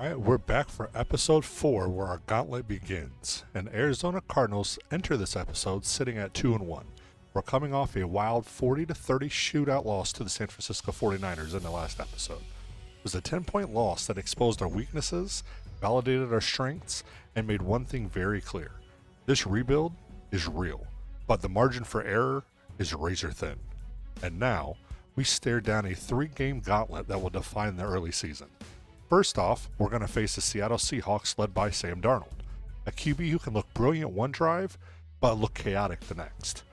Alright, we're back for episode 4 where our gauntlet begins. And Arizona Cardinals enter this episode sitting at 2-1. We're coming off a wild 40-30 shootout loss to the San Francisco 49ers in the last episode. It was a 10-point loss that exposed our weaknesses, validated our strengths, and made one thing very clear. This rebuild is real, but the margin for error is razor thin. And now, we stare down a 3-game gauntlet that will define the early season. First off, we're going to face the Seattle Seahawks led by Sam Darnold, a QB who can look brilliant one drive, but look chaotic the next.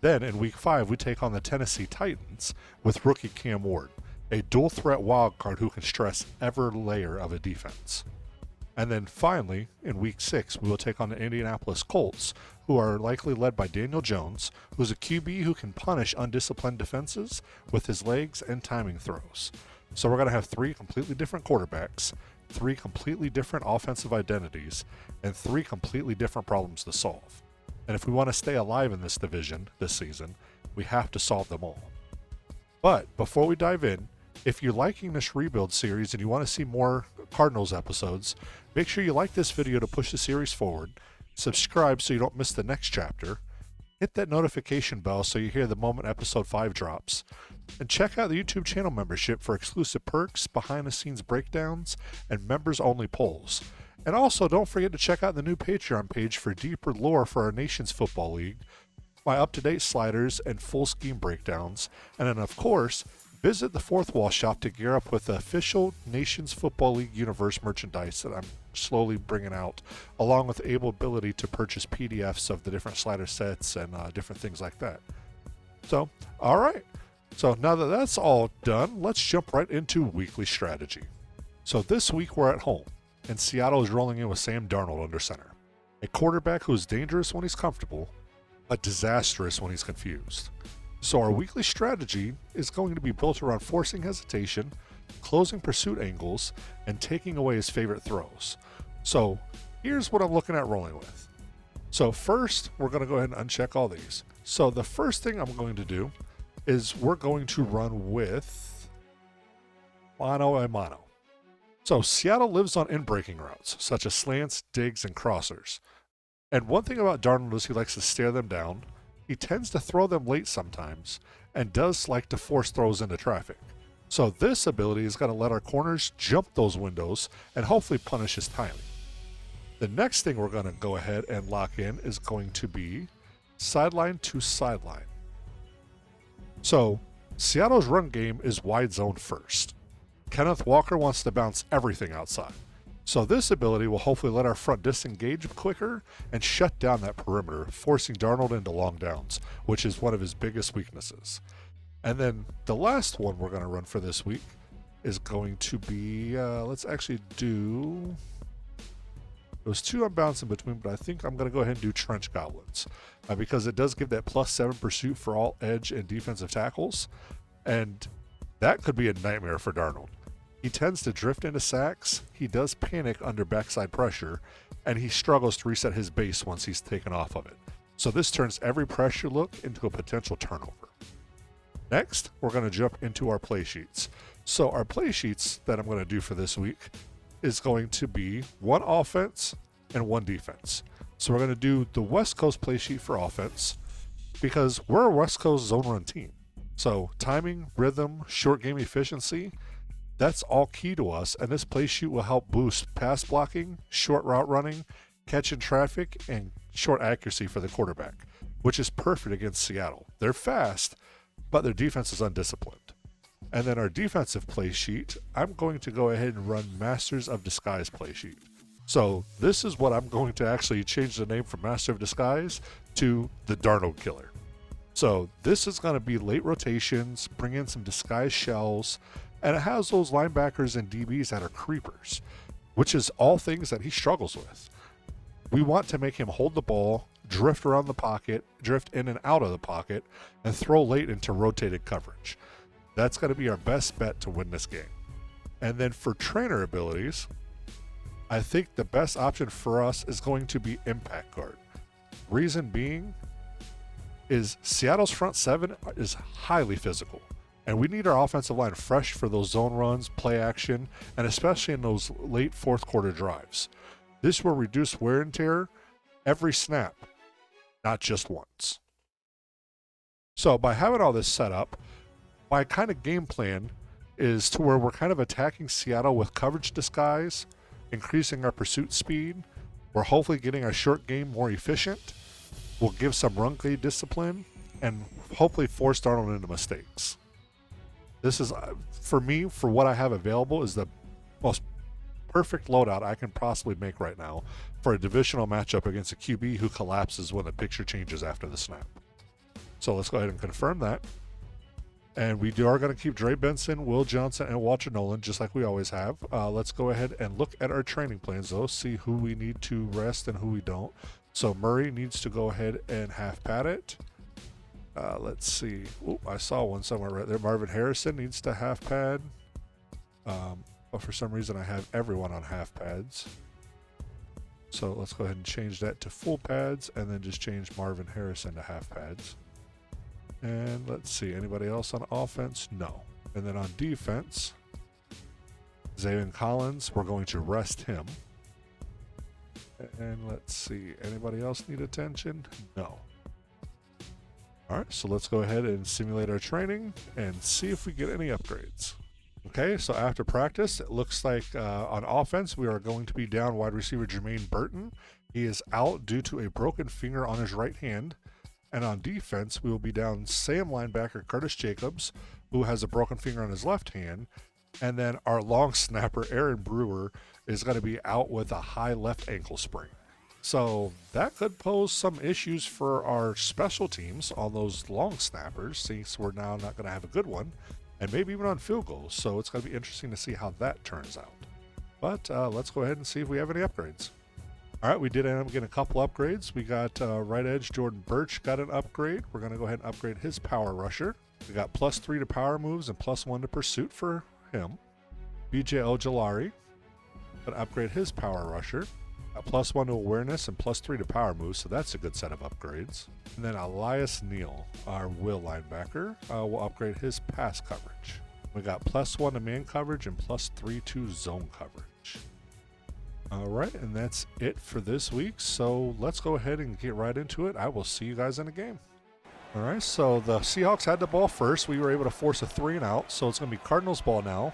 Then in week 5, we take on the Tennessee Titans with rookie Cam Ward, a dual threat wildcard who can stress every layer of a defense. And then finally, in week 6, we will take on the Indianapolis Colts, who are likely led by Daniel Jones, who's a QB who can punish undisciplined defenses with his legs and timing throws. So we're going to have 3 completely different quarterbacks, 3 completely different offensive identities, and 3 completely different problems to solve. And if we want to stay alive in this division this season, we have to solve them all. But before we dive in, if you're liking this rebuild series and you want to see more Cardinals episodes, make sure you like this video to push the series forward, subscribe so you don't miss the next chapter, hit that notification bell so you hear the moment episode 5 drops, and check out the YouTube channel membership for exclusive perks, behind-the-scenes breakdowns, and members-only polls. And also, don't forget to check out the new Patreon page for deeper lore for our nation's football league, my up-to-date sliders and full scheme breakdowns, and then, of course, visit the Fourth Wall shop to gear up with the official Nations Football League Universe merchandise that I'm slowly bringing out, along with the ability to purchase PDFs of the different slider sets and different things like that. So, all right. So now that that's all done, let's jump right into weekly strategy. So this week we're at home, and Seattle is rolling in with Sam Darnold under center, a quarterback who is dangerous when he's comfortable, but disastrous when he's confused. So our weekly strategy is going to be built around forcing hesitation, closing pursuit angles, and taking away his favorite throws. So here's what I'm looking at rolling with. So first, we're going to go ahead and uncheck all these. So the first thing I'm going to do is we're going to run with mono and mono. So Seattle lives on in-breaking routes, such as slants, digs, and crossers. And one thing about Darnold is he likes to stare them down. He tends to throw them late sometimes, and does like to force throws into traffic. So this ability is going to let our corners jump those windows and hopefully punish his timing. The next thing we're going to go ahead and lock in is going to be sideline to sideline. So Seattle's run game is wide zone first. Kenneth Walker wants to bounce everything outside. So this ability will hopefully let our front disengage quicker and shut down that perimeter, forcing Darnold into long downs, which is one of his biggest weaknesses. And then the last one we're going to run for this week is going to be, let's actually do, those 2 I'm bouncing between, but I think I'm going to go ahead and do Trench Goblins because it does give that +7 pursuit for all edge and defensive tackles. And that could be a nightmare for Darnold. He tends to drift into sacks, he does panic under backside pressure, and he struggles to reset his base once he's taken off of it. So this turns every pressure look into a potential turnover. Next, we're going to jump into our play sheets. So our play sheets that I'm going to do for this week is going to be 1 offense and 1 defense. So we're going to do the West Coast play sheet for offense because we're a West Coast zone run team. So timing, rhythm, short game efficiency, that's all key to us, and this play sheet will help boost pass blocking, short route running, catching traffic, and short accuracy for the quarterback, which is perfect against Seattle. They're fast, but their defense is undisciplined. And then our defensive play sheet, I'm going to go ahead and run Masters of Disguise play sheet. So this is what I'm going to actually change the name from Master of Disguise to the Darnold Killer. So this is going to be late rotations, bring in some disguise shells, and it has those linebackers and DBs that are creepers, which is all things that he struggles with. We want to make him hold the ball, drift around the pocket, drift in and out of the pocket, and throw late into rotated coverage. That's going to be our best bet to win this game. And then for trainer abilities, I think the best option for us is going to be Impact Guard. Reason being is Seattle's front 7 is highly physical. And we need our offensive line fresh for those zone runs, play action, and especially in those late fourth quarter drives. This will reduce wear and tear every snap, not just once. So by having all this set up, my kind of game plan is to where we're kind of attacking Seattle with coverage disguise, increasing our pursuit speed. We're hopefully getting our short game more efficient. We'll give some run play discipline and hopefully force Darnold into mistakes. This is, for me, for what I have available, is the most perfect loadout I can possibly make right now for a divisional matchup against a QB who collapses when the picture changes after the snap. So let's go ahead and confirm that. And we are going to keep Dre Benson, Will Johnson, and Walter Nolan, just like we always have. Let's go ahead and look at our training plans, though, see who we need to rest and who we don't. So Murray needs to go ahead and half pad it. Let's see. Oop, I saw one somewhere right there. Marvin Harrison needs to half pad. But for some reason, I have everyone on half pads. So let's go ahead and change that to full pads and then just change Marvin Harrison to half pads. And let's see, anybody else on offense? No. And then on defense, Zaven Collins, we're going to rest him. And let's see, anybody else need attention? No. All right, so let's go ahead and simulate our training and see if we get any upgrades. Okay, so after practice, it looks like on offense, we are going to be down wide receiver Jermaine Burton. He is out due to a broken finger on his right hand. And on defense, we will be down Sam linebacker Curtis Jacobs, who has a broken finger on his left hand. And then our long snapper, Aaron Brewer, is going to be out with a high left ankle sprain. So that could pose some issues for our special teams on those long snappers, since we're now not going to have a good one, and maybe even on field goals. So it's going to be interesting to see how that turns out. But let's go ahead and see if we have any upgrades. All right, we did end up getting a couple upgrades. We got right edge Jordan Birch got an upgrade. We're going to go ahead and upgrade his power rusher. We got +3 to power moves and +1 to pursuit for him. BJ Ojolari, going to upgrade his power rusher. +1 to awareness and +3 to power moves, so that's a good set of upgrades. And then Elias Neal, our will linebacker, will upgrade his pass coverage. We got +1 to man coverage and +3 to zone coverage. All right, and that's it for this week. So let's go ahead and get right into it. I will see you guys in the game. All right, so the Seahawks had the ball first. We were able to force a 3 and out, so it's going to be Cardinals ball now.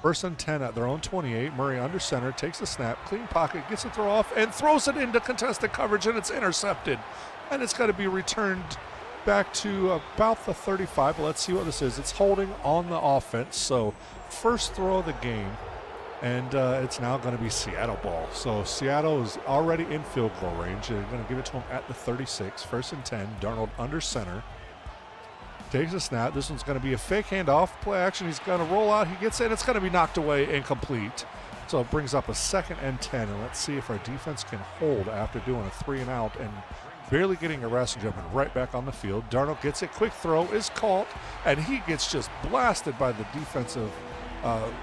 1st and 10 at their own 28. Murray under center, takes the snap, clean pocket, gets the throw off, and throws it into contested coverage, and it's intercepted. And it's going to be returned back to about the 35. Let's see what this is. It's holding on the offense, so first throw of the game. And it's now going to be Seattle ball. So Seattle is already in field goal range. They're going to give it to him at the 36. 1st and 10. Darnold under center. Takes a snap. This one's going to be a fake handoff. Play action. He's going to roll out. He gets it. It's going to be knocked away, incomplete. So it brings up a 2nd and 10. And let's see if our defense can hold after doing a 3 and out and barely getting a rest and jumping right back on the field. Darnold gets it. Quick throw is caught. And he gets just blasted by the defensive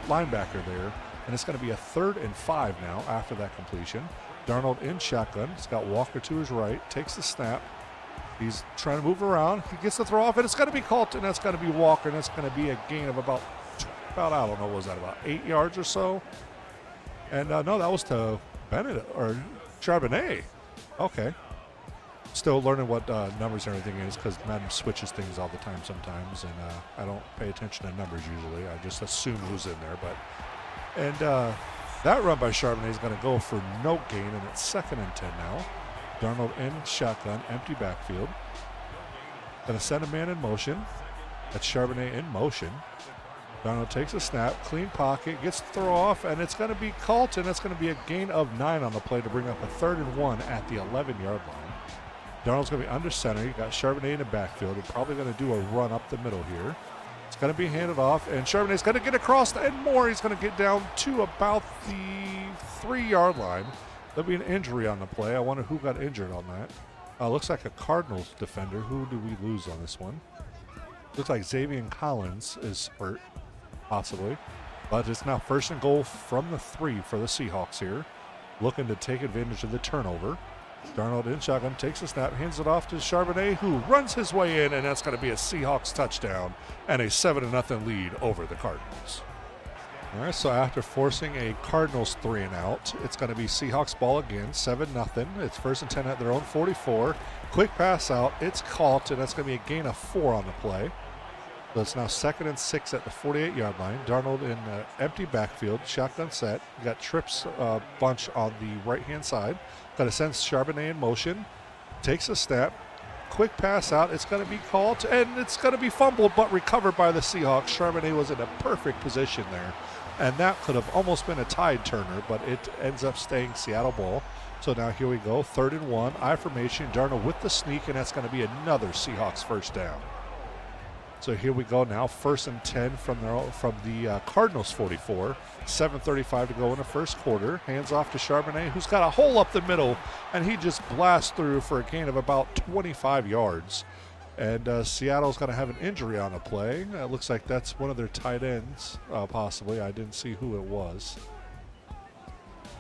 linebacker there. And it's going to be a 3rd and 5 now after that completion. Darnold in shotgun. He's got Walker to his right. Takes the snap. He's trying to move around. He gets the throw off, and it's going to be Colton. And that's going to be Walker, and that's going to be a gain of about I don't know, what was that, about 8 yards or so? And no, that was to Bennett or Charbonnet. Okay. Still learning what numbers and everything is, because Madden switches things all the time sometimes, and I don't pay attention to numbers usually. I just assume who's in there, but. And that run by Charbonnet is going to go for no gain, and it's 2nd and 10 now. Darnold in shotgun, empty backfield. Going to send a man in motion. That's Charbonnet in motion. Darnold takes a snap, clean pocket, gets the throw off, and it's going to be Colton. That's going to be a gain of 9 on the play to bring up a 3rd and 1 at the 11-yard line. Darnold's going to be under center. You got Charbonnet in the backfield. They're probably going to do a run up the middle here. It's going to be handed off, and Charbonnet's going to get across and more. He's going to get down to about the 3-yard line. There'll be an injury on the play. I wonder who got injured on that. Looks like a Cardinals defender. Who do we lose on this one? Looks like Zaven Collins is hurt, possibly. But it's now 1st and goal from the 3 for the Seahawks here. Looking to take advantage of the turnover. Darnold in shotgun, takes a snap, hands it off to Charbonnet, who runs his way in, and that's going to be a Seahawks touchdown and a 7-0 lead over the Cardinals. All right, so after forcing a Cardinals 3-and-out, it's going to be Seahawks ball again, 7-0. It's 1st and 10 at their own 44. Quick pass out, it's caught, and that's going to be a gain of 4 on the play. So it's now 2nd and 6 at the 48-yard line. Darnold in empty backfield, shotgun set. You got trips bunch on the right-hand side. Got to send Charbonnet in motion. Takes a snap. Quick pass out. It's going to be called, and it's going to be fumbled, but recovered by the Seahawks. Charbonnet was in a perfect position there, and that could have almost been a tide turner, but it ends up staying Seattle ball. So now here we go, 3rd and 1. I formation. Darnold with the sneak, and that's going to be another Seahawks first down. So here we go now, 1st and 10 from the Cardinals 44. 7:35 to go in the first quarter. Hands off to Charbonnet, who's got a hole up the middle, and he just blasts through for a gain of about 25 yards. And Seattle's going to have an injury on the play. It looks like that's one of their tight ends, possibly. I didn't see who it was.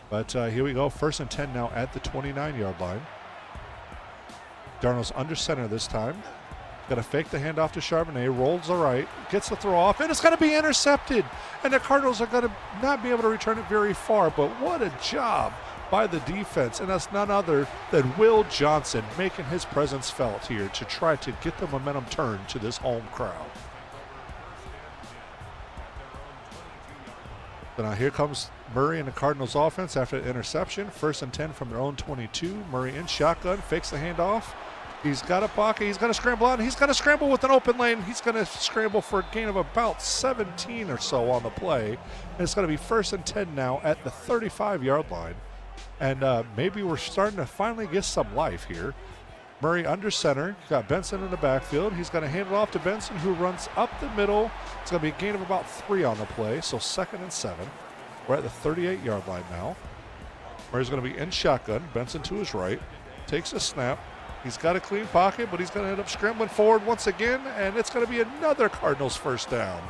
But here we go, 1st and 10 now at the 29-yard line. Darnold's under center this time. Got to fake the handoff to Charbonnet, rolls the right, gets the throw off, and it's going to be intercepted. And the Cardinals are going to not be able to return it very far, but what a job by the defense. And that's none other than Will Johnson making his presence felt here to try to get the momentum turned to this home crowd. So now here comes Murray and the Cardinals offense after the interception. 1st and 10 from their own 22. Murray in shotgun, fakes the handoff. He's got a pocket. He's going to scramble out, and he's going to scramble with an open lane. He's going to scramble for a gain of about 17 or so on the play. And it's going to be 1st and 10 now at the 35-yard line. And maybe we're starting to finally get some life here. Murray under center. Got Benson in the backfield. He's going to hand it off to Benson, who runs up the middle. It's going to be a gain of about 3 on the play, so 2nd and 7. We're at the 38-yard line now. Murray's going to be in shotgun. Benson to his right. Takes a snap. He's got a clean pocket, but he's going to end up scrambling forward once again, and it's going to be another Cardinals first down.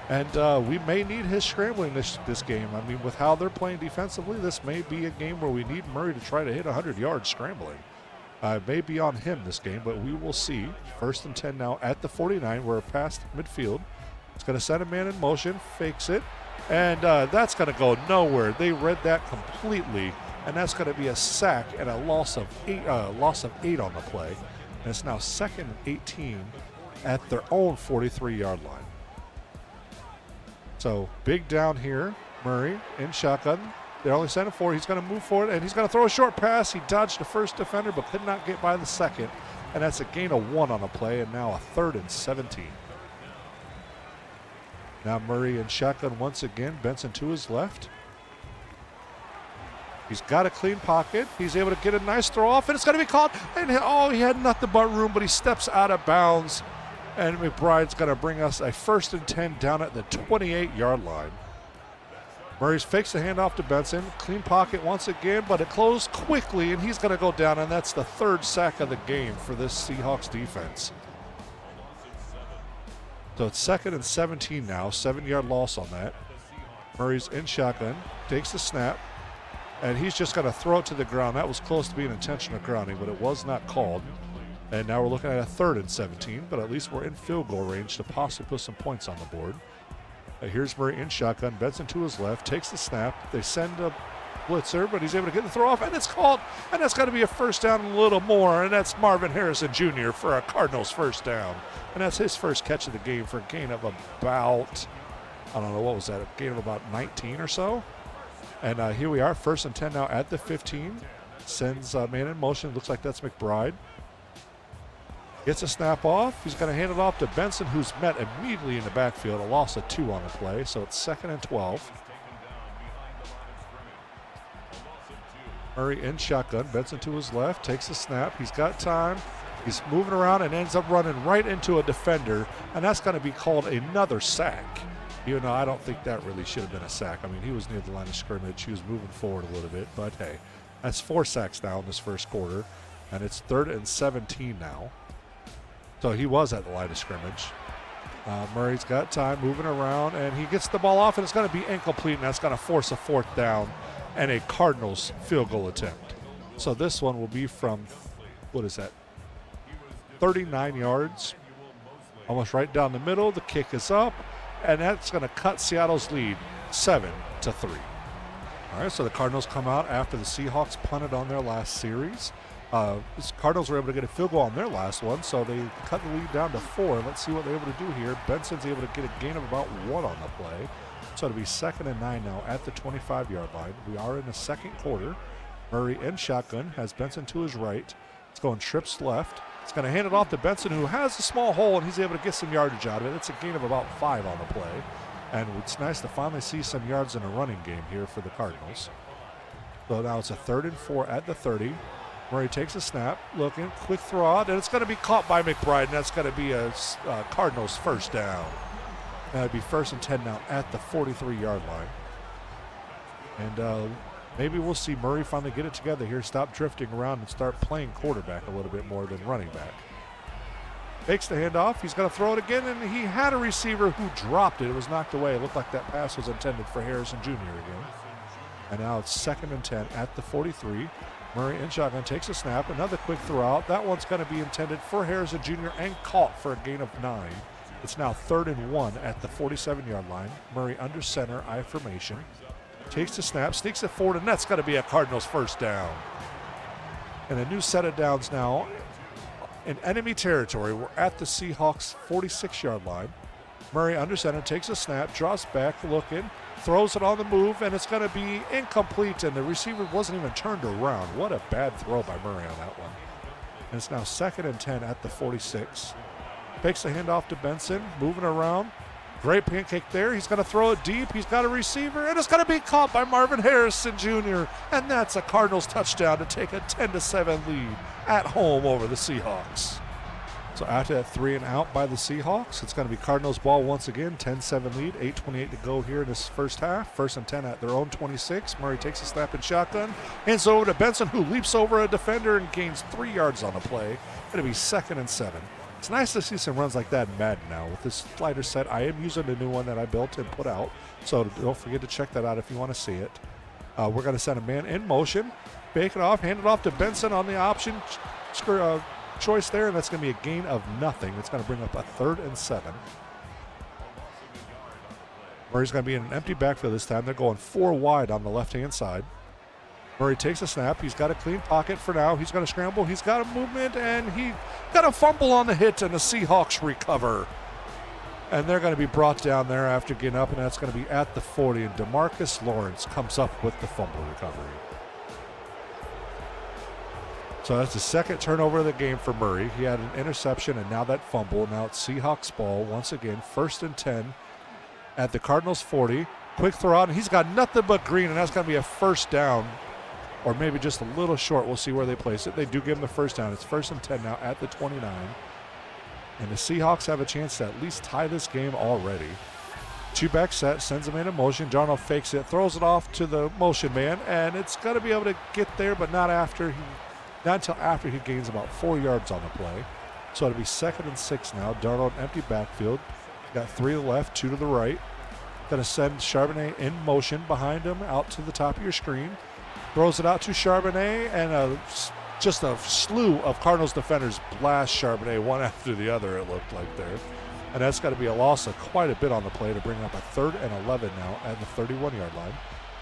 And we may need his scrambling this game. I mean, with how they're playing defensively, this may be a game where we need Murray to try to hit 100 yards scrambling. It may be on him this game, but we will see. 1st and 10 now at the 49. We're past midfield. It's going to send a man in motion, fakes it, and that's going to go nowhere. They read that completely. And that's going to be a sack and a loss of 8 on the play. And it's now 2nd and 18 at their own 43-yard line. So big down here. Murray in shotgun. They're only sending 4. He's going to move forward, and he's going to throw a short pass. He dodged the first defender, but could not get by the second. And that's a gain of 1 on the play, and now a 3rd and 17. Now Murray in shotgun once again. Benson to his left. He's got a clean pocket. He's able to get a nice throw off, and it's going to be caught. And he had nothing but room, but he steps out of bounds. And McBride's going to bring us a 1st and 10 down at the 28-yard line. Murray fakes the handoff to Benson. Clean pocket once again, but it closed quickly, and he's going to go down, and that's the 3rd sack of the game for this Seahawks defense. So it's 2nd and 17 now, 7-yard loss on that. Murray's in shotgun, takes the snap. And he's just going to throw it to the ground. That was close to being intentional grounding, but it was not called. And now we're looking at a 3rd and 17, but at least we're in field goal range to possibly put some points on the board. Here's Murray in shotgun. Benson to his left, takes the snap. They send a blitzer, but he's able to get the throw off, and it's called. And that's going to be a first down and a little more, and that's Marvin Harrison Jr. for a Cardinals first down. And that's his first catch of the game for a gain of about, I don't know, what was that, a gain of about 19 or so? And here we are, 1st and 10 now at the 15. Sends man in motion. Looks like that's McBride. Gets a snap off. He's going to hand it off to Benson, who's met immediately in the backfield. A loss of 2 on the play, so it's 2nd and 12. Murray in shotgun. Benson to his left. Takes a snap. He's got time. He's moving around and ends up running right into a defender. And that's going to be called another sack. Even though I don't think that really should have been a sack. I mean, he was near the line of scrimmage. He was moving forward a little bit. But, hey, that's 4 sacks now in this first quarter. And it's 3rd and 17 now. So he was at the line of scrimmage. Murray's got time moving around, and he gets the ball off, and it's going to be incomplete, and that's going to force a 4th down and a Cardinals field goal attempt. So this one will be from, 39 yards. Almost right down the middle. The kick is up, and that's going to cut Seattle's lead 7-3. All right, so the Cardinals come out after the Seahawks punted on their last series. The Cardinals were able to get a field goal on their last one, so they cut the lead down to 4. Let's see what they're able to do here. Benson's able to get a gain of about 1 on the play. So it'll be 2nd and 9 now at the 25-yard line. We are in the second quarter. Murray in shotgun has Benson to his right. It's going trips left. It's going to hand it off to Benson, who has a small hole, and he's able to get some yardage out of it. It's a gain of about 5 on the play. And it's nice to finally see some yards in a running game here for the Cardinals. So now it's a 3rd and 4 at the 30. Murray takes a snap, looking, quick throw out, and it's going to be caught by McBride, and that's going to be a Cardinals first down. That would be 1st and 10 now at the 43-yard line. And maybe we'll see Murray finally get it together here, stop drifting around, and start playing quarterback a little bit more than running back. Takes the handoff. He's going to throw it again, and he had a receiver who dropped it. It was knocked away. It looked like that pass was intended for Harrison Jr. again. And now it's 2nd and 10 at the 43. Murray in shotgun takes a snap. Another quick throw out. That one's going to be intended for Harrison Jr. and caught for a gain of 9. It's now 3rd and 1 at the 47-yard line. Murray under center, I formation. Takes the snap, sneaks it forward, and that's going to be a Cardinals first down. And a new set of downs now in enemy territory. We're at the Seahawks 46-yard line. Murray under center takes a snap, draws back, looking, throws it on the move, and it's going to be incomplete, and the receiver wasn't even turned around. What a bad throw by Murray on that one. And it's now 2nd and 10 at the 46. Takes the handoff to Benson, moving around. Great pancake there. He's going to throw it deep. He's got a receiver, and it's going to be caught by Marvin Harrison Jr., and that's a Cardinals touchdown to take a 10-7 lead at home over the Seahawks. So after that 3 and out by the Seahawks, it's going to be Cardinals ball once again, 10-7 lead, 8:28 to go here in this first half. 1st and 10 at their own 26. Murray takes a snap and shotgun, hands over to Benson, who leaps over a defender and gains 3 yards on the play. It'll be 2nd and 7. It's nice to see some runs like that in Madden now. With this slider set, I am using the new one that I built and put out, so don't forget to check that out if you want to see it. We're going to send a man in motion, bake it off, hand it off to Benson on the option choice there, and that's going to be a gain of nothing. It's going to bring up a 3rd and 7. Murray's going to be in an empty backfield this time. They're going 4 wide on the left-hand side. Murray takes a snap. He's got a clean pocket for now. He's going to scramble. He's got a movement, and he got a fumble on the hit, and the Seahawks recover. And they're going to be brought down there after getting up, and that's going to be at the 40. And DeMarcus Lawrence comes up with the fumble recovery. So that's the 2nd turnover of the game for Murray. He had an interception, and now that fumble. Now it's Seahawks ball once again. 1st and 10 at the Cardinals 40. Quick throw out, and he's got nothing but green, and that's going to be a first down. Or maybe just a little short. We'll see where they place it. They do give him the first down. It's 1st and 10 now at the 29. And the Seahawks have a chance to at least tie this game already. 2-back set, sends him in motion. Darnold fakes it, throws it off to the motion man, and it's going to be able to get there, but not until after he gains about 4 yards on the play. So it'll be 2nd and 6 now. Darnold empty backfield. Got 3 to the left, 2 to the right. Going to send Charbonnet in motion behind him out to the top of your screen. Throws it out to Charbonnet, and just a slew of Cardinals defenders blast Charbonnet one after the other, it looked like there. And that's got to be a loss of quite a bit on the play to bring up a 3rd and 11 now at the 31-yard line.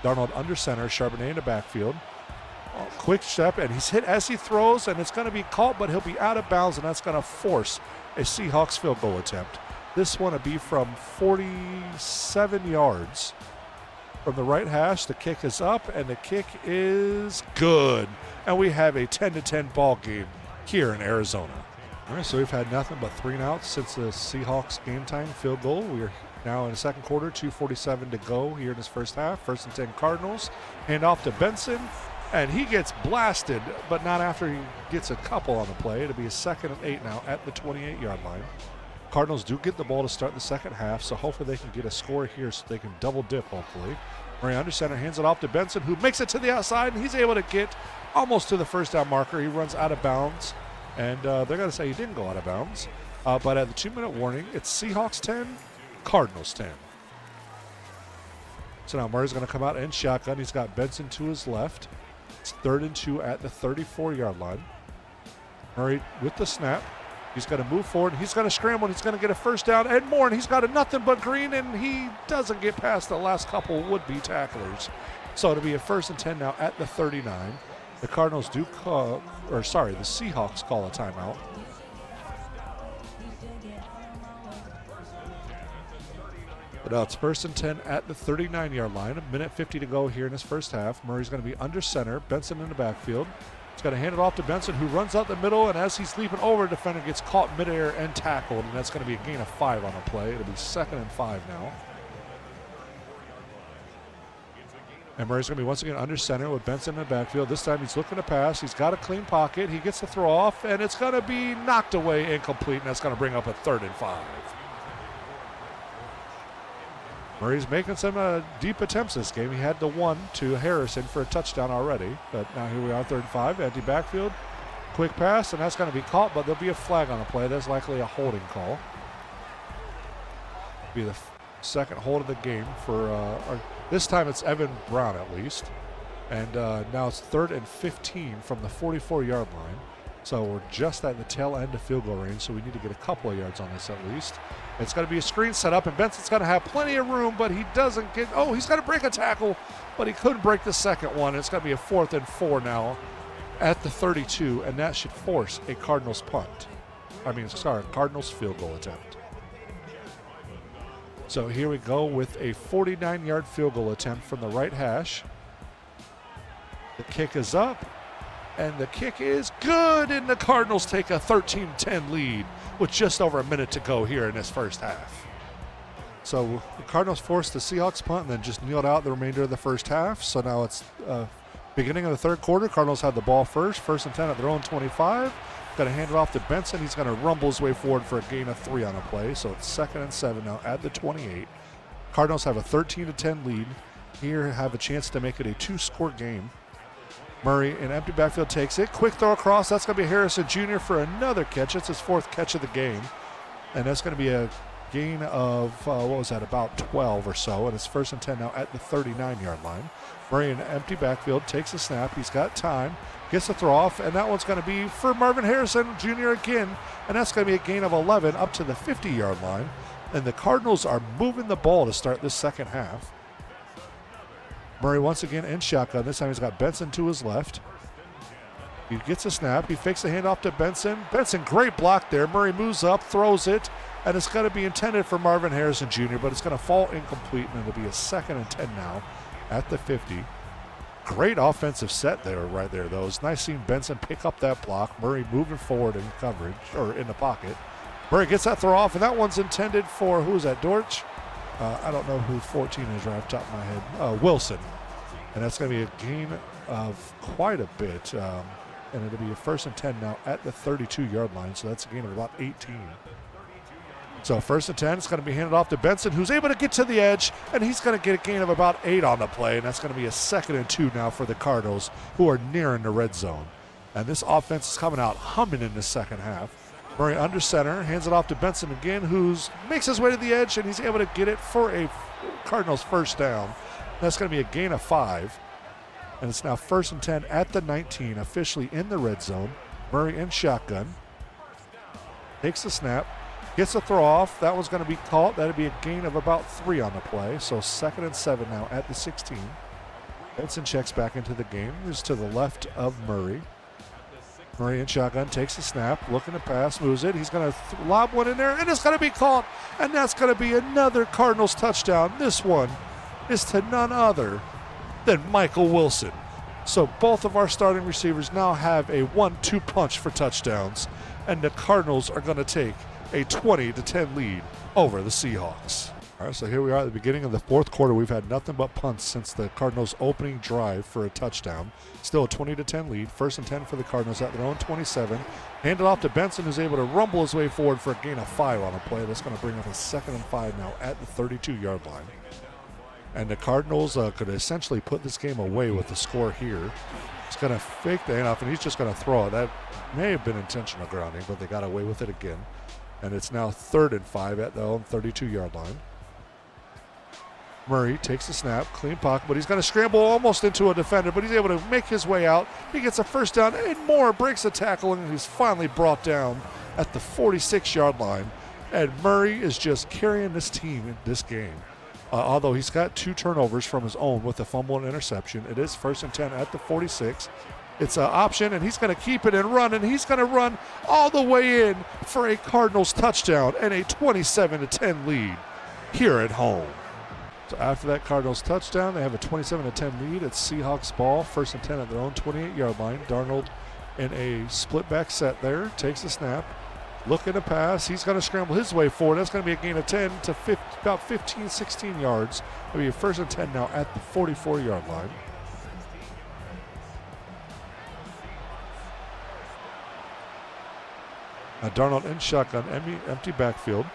Darnold under center, Charbonnet in the backfield. Quick step, and he's hit as he throws, and it's going to be caught, but he'll be out of bounds, and that's going to force a Seahawks field goal attempt. This one will be from 47 yards. From the right hash, the kick is up, and the kick is good. And we have a 10-10 ball game here in Arizona. All right, so we've had nothing but 3 and outs since the Seahawks game time field goal. We are now in the second quarter, 2:47 to go here in this first half. 1st and 10 Cardinals. Hand off to Benson, and he gets blasted, but not after he gets a couple on the play. It'll be a 2nd and 8 now at the 28-yard line. Cardinals do get the ball to start the second half, so hopefully they can get a score here so they can double dip, hopefully. Murray under center hands it off to Benson, who makes it to the outside, and he's able to get almost to the first down marker. He runs out of bounds, and they're going to say he didn't go out of bounds. But at the 2-minute warning, it's Seahawks 10, Cardinals 10. So now Murray's going to come out in shotgun. He's got Benson to his left. It's 3rd and 2 at the 34-yard line. Murray with the snap. He's going to move forward. He's going to scramble. He's going to get a first down and more. And he's got a nothing but green, and he doesn't get past the last couple would-be tacklers. So it'll be a 1st and 10 now at the 39. The Cardinals the Seahawks call a timeout. But now it's 1st and 10 at the 39-yard line. 1:50 to go here in his first half. Murray's going to be under center. Benson in the backfield. He's going to hand it off to Benson, who runs out the middle, and as he's leaping over, the defender gets caught midair and tackled, and that's going to be a gain of 5 on a play. It'll be 2nd and 5 now. And Murray's going to be once again under center with Benson in the backfield. This time he's looking to pass. He's got a clean pocket. He gets the throw off, and it's going to be knocked away incomplete, and that's going to bring up a 3rd and 5. Murray's making some deep attempts this game. He had the one to Harrison for a touchdown already. But now here we are, 3rd and 5, empty backfield. Quick pass, and that's going to be caught, but there'll be a flag on the play. That's likely a holding call. Be the second hold of the game for, this time it's Evan Brown at least. And now it's 3rd and 15 from the 44-yard line. So we're just at the tail end of field goal range, so we need to get a couple of yards on this at least. It's going to be a screen set up, and Benson's going to have plenty of room, but he doesn't get, he's going to break a tackle, but he couldn't break the second one. It's going to be a 4th and 4 now at the 32, and that should force a Cardinals Cardinals field goal attempt. So here we go with a 49-yard field goal attempt from the right hash. The kick is up, and the kick is good, and the Cardinals take a 13-10 lead with just over a minute to go here in this first half. So the Cardinals forced the Seahawks punt and then just kneeled out the remainder of the first half. So now it's beginning of the third quarter. Cardinals have the ball first, 1st and 10 at their own 25. Going to hand it off to Benson. He's going to rumble his way forward for a gain of 3 on a play. So it's 2nd and 7 now at the 28. Cardinals have a 13-10 lead. Here have a chance to make it a 2-score game. Murray in empty backfield takes it. Quick throw across. That's going to be Harrison Jr. for another catch. It's his 4th catch of the game. And that's going to be a gain of, about 12 or so. And it's 1st and 10 now at the 39-yard line. Murray in empty backfield takes a snap. He's got time. Gets the throw off. And that one's going to be for Marvin Harrison Jr. again. And that's going to be a gain of 11 up to the 50-yard line. And the Cardinals are moving the ball to start this second half. Murray once again in shotgun. This time he's got Benson to his left. He gets a snap. He fakes the handoff to Benson. Benson, great block there. Murray moves up, throws it, and it's going to be intended for Marvin Harrison Jr., but it's going to fall incomplete, and it'll be a 2nd and 10 now at the 50. Great offensive set there, right there, though. It's nice seeing Benson pick up that block. Murray moving forward in coverage, or in the pocket. Murray gets that throw off, and that one's intended for, who is that, Dortch? I don't know who 14 is right off the top of my head. Wilson. And that's going to be a gain of quite a bit. And it'll be a 1st and 10 now at the 32-yard line. So that's a gain of about 18. So 1st and 10, it's going to be handed off to Benson, who's able to get to the edge. And he's going to get a gain of about 8 on the play. And that's going to be a 2nd and 2 now for the Cardinals, who are nearing the red zone. And this offense is coming out humming in the second half. Murray under center, hands it off to Benson again, who makes his way to the edge, and he's able to get it for a Cardinals 1st down. That's going to be a gain of 5. And it's now 1st and 10 at the 19, officially in the red zone. Murray in shotgun. Takes the snap. Gets the throw off. That one's going to be caught. That'll be a gain of about 3 on the play. So 2nd and 7 now at the 16. Benson checks back into the game. He's to the left of Murray. Murray in shotgun takes the snap, looking to pass, moves it. He's going to lob one in there, and it's going to be caught. And that's going to be another Cardinals touchdown. This one is to none other than Michael Wilson. So both of our starting receivers now have a 1-2 punch for touchdowns, and the Cardinals are going to take a 20-10 lead over the Seahawks. All right, so here we are at the beginning of the fourth quarter. We've had nothing but punts since the Cardinals' opening drive for a touchdown. Still a 20-10 lead. 1st and 10 for the Cardinals at their own 27. Handed off to Benson, who's able to rumble his way forward for a gain of 5 on a play. That's going to bring up a 2nd and 5 now at the 32-yard line. And the Cardinals could essentially put this game away with the score here. He's going to fake the handoff, and he's just going to throw it. That may have been intentional grounding, but they got away with it again. And it's now 3rd and 5 at their own 32-yard line. Murray takes the snap, clean pocket, but he's going to scramble almost into a defender, but he's able to make his way out. He gets a first down and more, breaks the tackle, and he's finally brought down at the 46-yard line. And Murray is just carrying this team in this game. Although he's got 2 turnovers from his own with a fumble and interception. It is 1st and 10 at the 46. It's an option, and he's going to keep it and run, and he's going to run all the way in for a Cardinals touchdown and a 27-10 lead here at home. So after that Cardinals touchdown, they have a 27-10 lead. It's Seahawks ball, 1st and 10 at their own 28-yard line. Darnold in a split back set there, takes the snap, looking to pass. He's going to scramble his way forward. That's going to be a gain of 10 to about 15, 16 yards. It'll be a 1st and 10 now at the 44-yard line. Darnold in shotgun, empty backfield,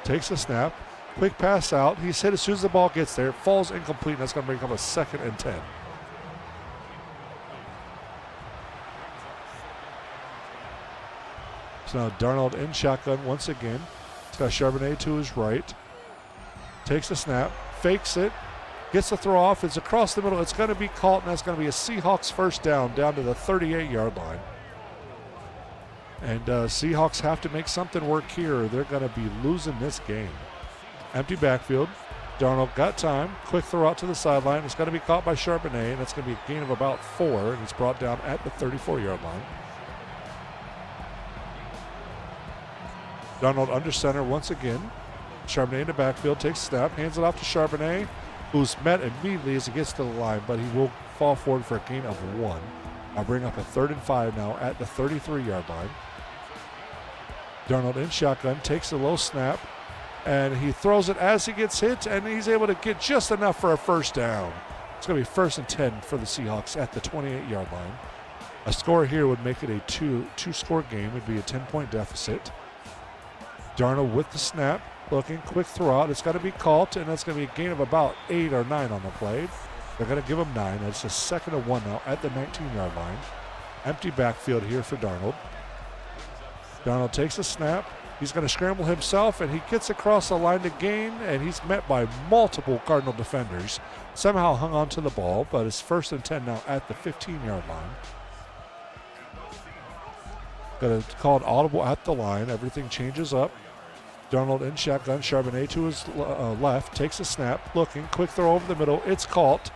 takes the snap, quick pass out. He's hit as soon as the ball gets there, falls incomplete, and that's going to become a 2nd and 10. So now Darnold in shotgun once again. He's got Charbonnet to his right, takes the snap, fakes it, gets the throw off. It's across the middle. It's going to be caught, and that's going to be a Seahawks first down to the 38-yard line. And Seahawks have to make something work here, or they're going to be losing this game. Empty backfield. Darnold got time. Quick throw out to the sideline. It's going to be caught by Charbonnet, and it's going to be a gain of about 4, and it's brought down at the 34-yard line. Darnold under center once again. Charbonnet in the backfield, takes a snap, hands it off to Charbonnet, who's met immediately as he gets to the line, but he will fall forward for a gain of 1. I'll bring up a 3rd and 5 now at the 33-yard line. Darnold in shotgun, takes a low snap, and he throws it as he gets hit, and he's able to get just enough for a first down. It's going to be 1st and 10 for the Seahawks at the 28-yard line. A score here would make it a two-score game. It would be a 10-point deficit. Darnold with the snap, looking, quick throw out. It's got to be caught, and that's going to be a gain of about 8 or 9 on the play. They're going to give him 9. It's a 2nd and 1 now at the 19-yard line. Empty backfield here for Darnold. Darnold takes a snap. He's going to scramble himself, and he gets across the line to gain, and he's met by multiple Cardinal defenders. Somehow hung on to the ball, but it's 1st and 10 now at the 15-yard line. Going to call an audible at the line. Everything changes up. Darnold in shotgun. Charbonnet to his left. Takes a snap. Looking. Quick throw over the middle. It's caught.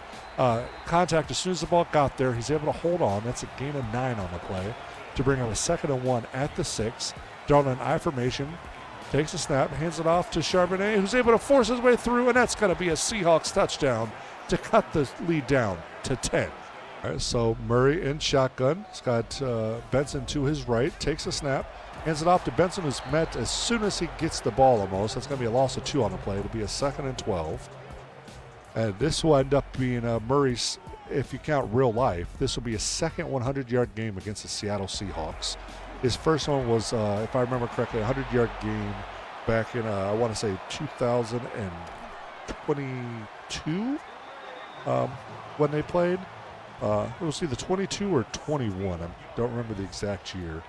Contact as soon as the ball got there. He's able to hold on. That's a gain of 9 on the play to bring up a 2nd and 1 at the 6. Darnold in I formation. Takes a snap. Hands it off to Charbonnet, who's able to force his way through, and that's going to be a Seahawks touchdown to cut the lead down to 10. All right, so Murray in shotgun. He's got Benson to his right. Takes a snap. Hands it off to Benson, who's met as soon as he gets the ball almost. That's going to be a loss of 2 on the play. It'll be a 2nd and 12. And this will end up being Murray's, if you count real life, this will be a second 100-yard game against the Seattle Seahawks. His first one was, if I remember correctly, a 100-yard game back in, I want to say, 2022 when they played. It was either 22 or 21. I don't remember the exact year.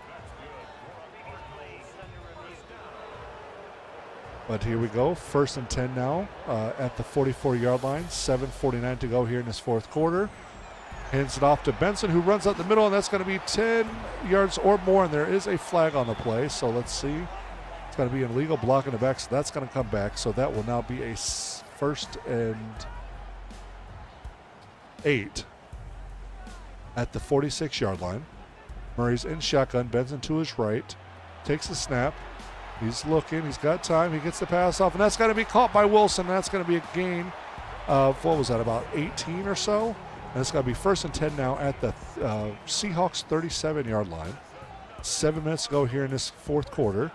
But here we go. 1st and 10 now at the 44-yard line. 7:49 to go here in this 4th quarter. Hands it off to Benson, who runs out the middle, and that's going to be 10 yards or more, and there is a flag on the play. So let's see. It's going to be an illegal block in the back, so that's going to come back. So that will now be a 1st and 8 at the 46-yard line. Murray's in shotgun. Benson to his right. Takes the snap. He's looking. He's got time. He gets the pass off, and that's going to be caught by Wilson. That's going to be a gain of, what was that, about 18 or so? And it's going to be 1st and 10 now at the Seahawks 37-yard line. 7 minutes to go here in this 4th quarter.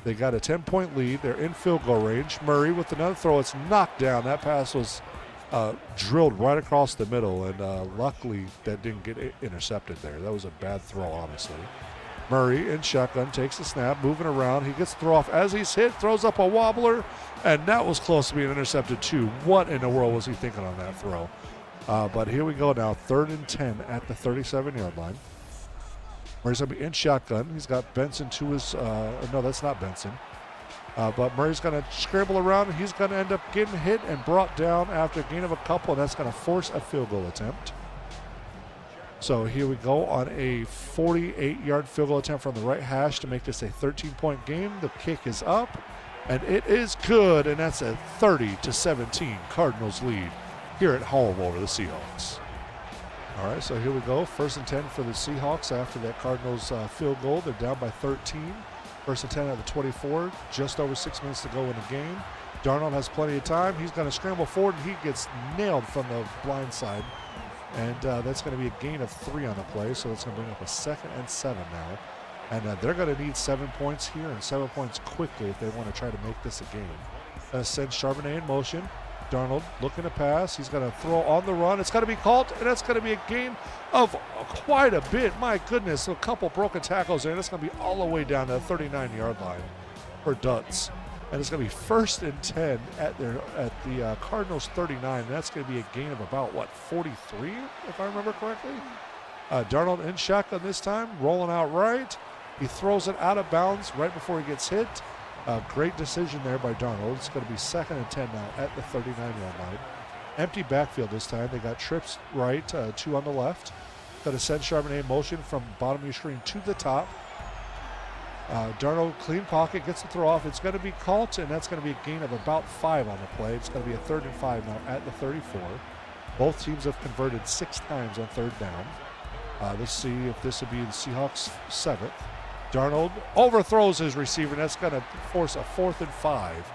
They got a 10-point lead. They're in field goal range. Murray with another throw. It's knocked down. That pass was drilled right across the middle, and luckily that didn't get intercepted there. That was a bad throw, honestly. Murray in shotgun takes the snap, moving around. He gets the throw off as he's hit, throws up a wobbler, and that was close to being intercepted too. What in the world was he thinking on that throw? But here we go now, 3rd and 10 at the 37-yard line. Murray's going to be in shotgun. He's got Benson to his, no, that's not Benson. But Murray's going to scramble around, and he's going to end up getting hit and brought down after a gain of a couple, and that's going to force a field goal attempt. So here we go on a 48-yard field goal attempt from the right hash to make this a 13-point game. The kick is up, and it is good, and that's a 30-17 Cardinals lead here at home over the Seahawks. All right, so here we go. 1st and 10 for the Seahawks after that Cardinals field goal. They're down by 13. 1st and 10 at the 24. Just over 6 minutes to go in the game. Darnold has plenty of time. He's going to scramble forward, and he gets nailed from the blind side. And that's going to be a gain of 3 on the play, so it's going to bring up a 2nd and 7 now. And they're going to need 7 points here and 7 points quickly if they want to try to make this a game. Send Charbonnet in motion. Darnold looking to pass. He's going to throw on the run. It's going to be called, and that's going to be a gain of quite a bit. My goodness, a couple broken tackles there, and it's going to be all the way down to the 39-yard line for Dutz. And it's going to be 1st and 10 at the Cardinals 39. And that's going to be a gain of about, 43, if I remember correctly? Darnold in shotgun this time, rolling out right. He throws it out of bounds right before he gets hit. Great decision there by Darnold. It's going to be 2nd and 10 now at the 39-yard line. Empty backfield this time. They got trips right, 2 on the left. Going to send Charbonnet in motion from bottom of your screen to the top. Darnold, clean pocket, gets the throw off. It's going to be caught, and that's going to be a gain of about 5 on the play. It's going to be a 3rd and 5 now at the 34. Both teams have converted 6 times on 3rd down. Let's see if this will be the Seahawks' 7th. Darnold overthrows his receiver, and that's going to force a 4th and 5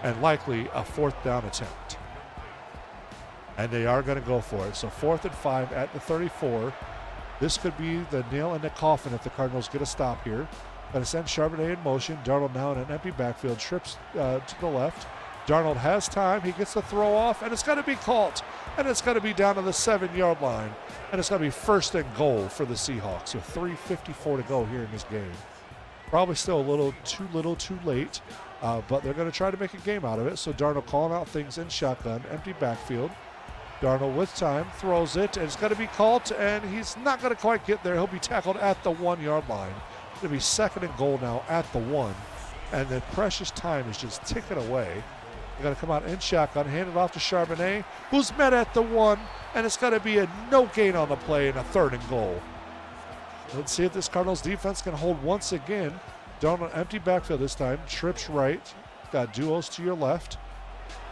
and likely a 4th down attempt. And they are going to go for it. So 4th and 5 at the 34. This could be the nail in the coffin if the Cardinals get a stop here. Going to send Charbonnet in motion. Darnold now in an empty backfield, trips to the left. Darnold has time. He gets the throw off, and it's going to be caught. And it's going to be down to the 7-yard line. And it's going to be 1st and goal for the Seahawks with 3:54 to go here in this game. Probably still a little too late, but they're going to try to make a game out of it. So Darnold calling out things in shotgun, empty backfield. Darnold with time, throws it, and it's going to be caught, and he's not going to quite get there. He'll be tackled at the 1-yard line. It's going to be 2nd and goal now at the 1, and the precious time is just ticking away. They're going to come out in shotgun, hand it off to Charbonnet, who's met at the 1, and it's going to be a no gain on the play and a 3rd and goal. Let's see if this Cardinals defense can hold once again. Darnold empty backfield this time, trips right, got duos to your left.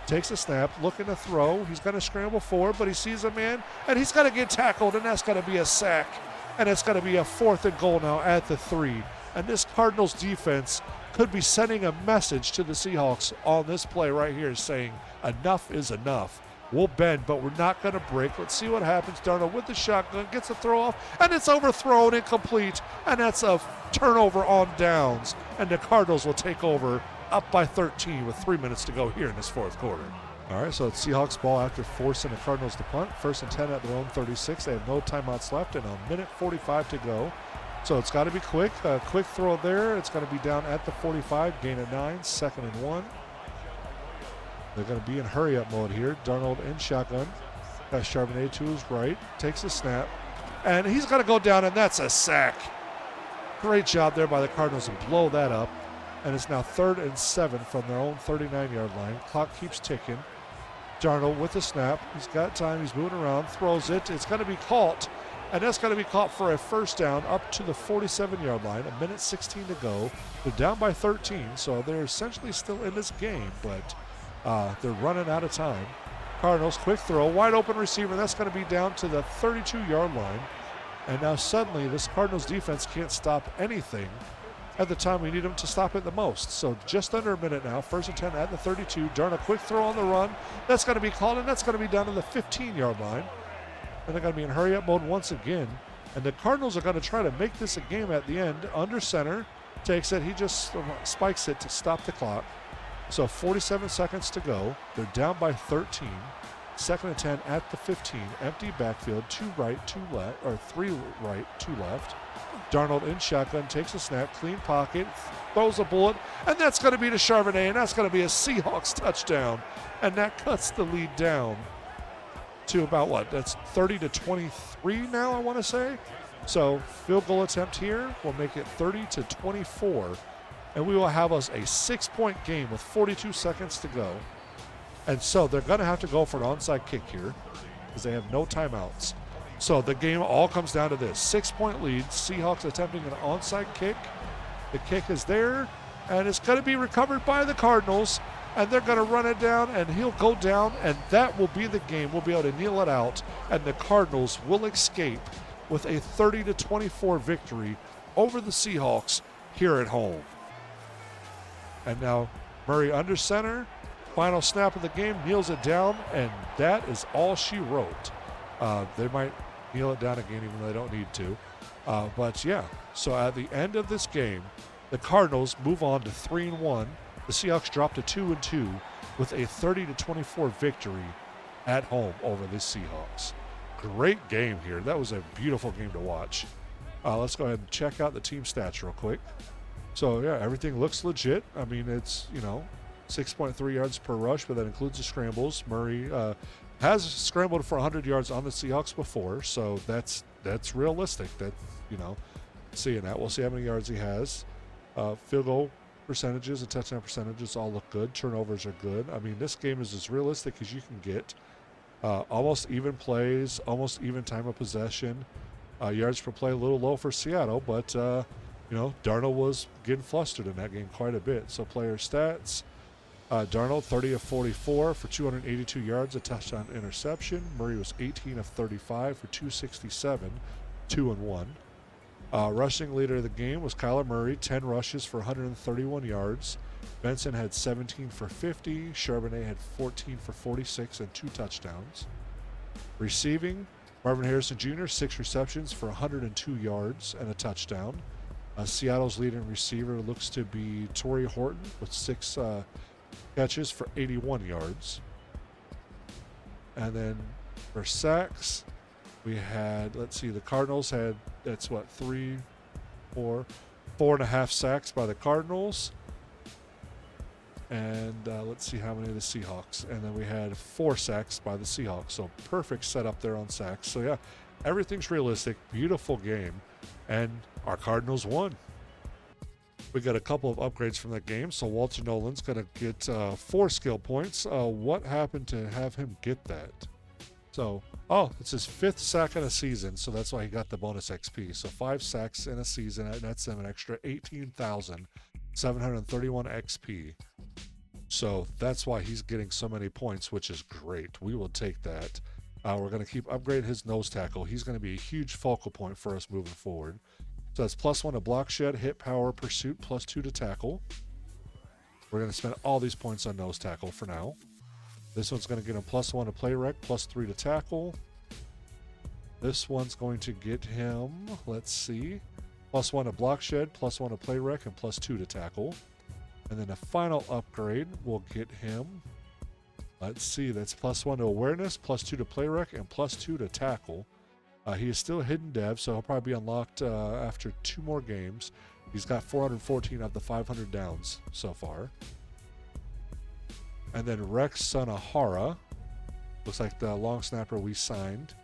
Takes a snap, looking to throw. He's going to scramble forward, but he sees a man, and he's going to get tackled, and that's going to be a sack. And it's going to be a 4th and goal now at the 3. And this Cardinals defense could be sending a message to the Seahawks on this play right here saying, enough is enough. We'll bend, but we're not going to break. Let's see what happens. Darnold with the shotgun, gets the throw off, and it's overthrown, incomplete. And that's a turnover on downs. And the Cardinals will take over up by 13 with 3 minutes to go here in this 4th quarter. All right, so it's Seahawks ball after forcing the Cardinals to punt. 1st and 10 at their own 36. They have no timeouts left and a minute 45 to go. So it's got to be quick. A quick throw there. It's going to be down at the 45, gain of 9, 2nd and 1. They're going to be in hurry-up mode here. Darnold in shotgun. Got Charbonnet to his right. Takes a snap. And he's going to go down, and that's a sack. Great job there by the Cardinals to blow that up. And it's now 3rd and 7 from their own 39-yard line. Clock keeps ticking. Darnold with the snap. He's got time. He's moving around. Throws it. It's going to be caught. And that's going to be caught for a 1st down up to the 47-yard line. A minute 16 to go. They're down by 13, so they're essentially still in this game, but they're running out of time. Cardinals, quick throw. Wide open receiver. That's going to be down to the 32-yard line. And now suddenly this Cardinals defense can't stop anything at the time we need them to stop it the most. So just under a minute now, 1st and 10 at the 32. Darnold, quick throw on the run. That's going to be called, and that's going to be down to the 15-yard line. And they're going to be in hurry-up mode once again. And the Cardinals are going to try to make this a game at the end. Under center, takes it. He just spikes it to stop the clock. So 47 seconds to go. They're down by 13. 2nd and 10 at the 15. Empty backfield, 2 right, 2 left, or 3 right, 2 left. Darnold in shotgun, takes a snap, clean pocket, throws a bullet, and that's going to be to Charbonnet, and that's going to be a Seahawks touchdown. And that cuts the lead down to about what? That's 30-23 now, I want to say. So field goal attempt here will make it 30-24 and we will have us a 6-point game with 42 seconds to go. And so they're going to have to go for an onside kick here because they have no timeouts. So the game all comes down to this. 6-point lead, Seahawks attempting an onside kick. The kick is there, and it's going to be recovered by the Cardinals, and they're going to run it down, and he'll go down, and that will be the game. We'll be able to kneel it out, and the Cardinals will escape with a 30-24 victory over the Seahawks here at home. And now Murray under center, final snap of the game, kneels it down, and that is all she wrote. They might kneel it down again, even though they don't need to. But yeah, so at the end of this game, the Cardinals move on to 3-1. The Seahawks drop to 2-2 with a 30-24 victory at home over the Seahawks. Great game here. That was a beautiful game to watch. Let's go ahead and check out the team stats real quick. So yeah, everything looks legit. I mean, it's, 6.3 yards per rush, but that includes the scrambles. Murray has scrambled for 100 yards on the Seahawks before, so that's realistic. That's, seeing that. We'll see how many yards he has. Field goal percentages and touchdown percentages all look good. Turnovers are good. I mean, this game is as realistic as you can get. Almost even plays, almost even time of possession. Yards per play a little low for Seattle, but, Darnold was getting flustered in that game quite a bit. So player stats, Darnold 30 of 44 for 282 yards, a touchdown interception. Murray was 18 of 35 for 267, 2-1. Rushing leader of the game was Kyler Murray, 10 rushes for 131 yards. Benson had 17 for 50. Charbonnet had 14 for 46 and 2 touchdowns. Receiving, Marvin Harrison Jr., 6 receptions for 102 yards and a touchdown. Seattle's leading receiver looks to be Torrey Horton with 6 catches for 81 yards. And then for sacks, we had, the Cardinals had, 4.5 sacks by the Cardinals. And let's see how many of the Seahawks. And then we had 4 sacks by the Seahawks. So perfect setup there on sacks. So yeah, everything's realistic. Beautiful game. And our Cardinals won. We got a couple of upgrades from that game. So Walter Nolan's going to get 4 skill points. What happened to have him get that? So, it's his 5th sack in a season, so that's why he got the bonus XP. So 5 sacks in a season, that's an extra 18,731 XP. So that's why he's getting so many points, which is great. We will take that. We're going to keep upgrading his nose tackle. He's going to be a huge focal point for us moving forward. So that's +1 to block shed, hit power, pursuit, +2 to tackle. We're going to spend all these points on nose tackle for now. This one's going to get him +1 to play rec, +3 to tackle. This one's going to get him, +1 to block shed, +1 to play rec, and +2 to tackle. And then a final upgrade will get him, that's +1 to awareness, +2 to play rec, and +2 to tackle. He is still hidden dev, so he'll probably be unlocked after 2 more games. He's got 414 of the 500 downs so far. And then Rex Sonahara, looks like the long snapper we signed.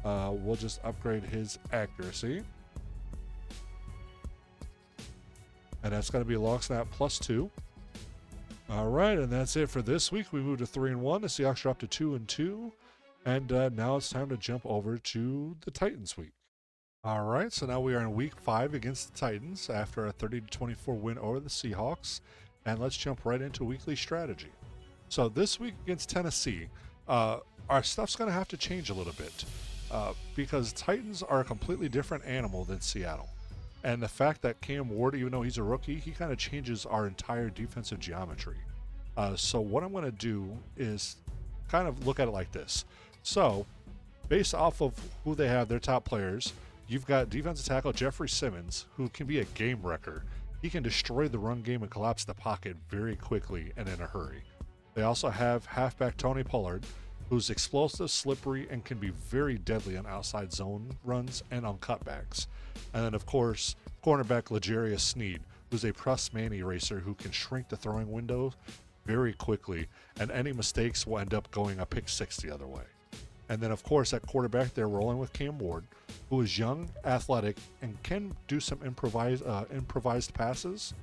We'll just upgrade his accuracy. And that's going to be a long snap +2. All right, and that's it for this week. We moved to 3-1. The Seahawks dropped to 2-2. And now it's time to jump over to the Titans week. All right, so now we are in week 5 against the Titans after a 30-24 win over the Seahawks. And let's jump right into weekly strategy. So this week against Tennessee, our stuff's going to have to change a little bit because Titans are a completely different animal than Seattle. And the fact that Cam Ward, even though he's a rookie, he kind of changes our entire defensive geometry. So what I'm going to do is kind of look at it like this. So based off of who they have, their top players, you've got defensive tackle Jeffrey Simmons, who can be a game wrecker. He can destroy the run game and collapse the pocket very quickly and in a hurry. They also have halfback Tony Pollard, who's explosive, slippery, and can be very deadly on outside zone runs and on cutbacks. And then, of course, cornerback L'Jarius Sneed, who's a press man eraser who can shrink the throwing window very quickly, and any mistakes will end up going a pick 6 the other way. And then, of course, at quarterback, they're rolling with Cam Ward, who is young, athletic, and can do some improvised passes.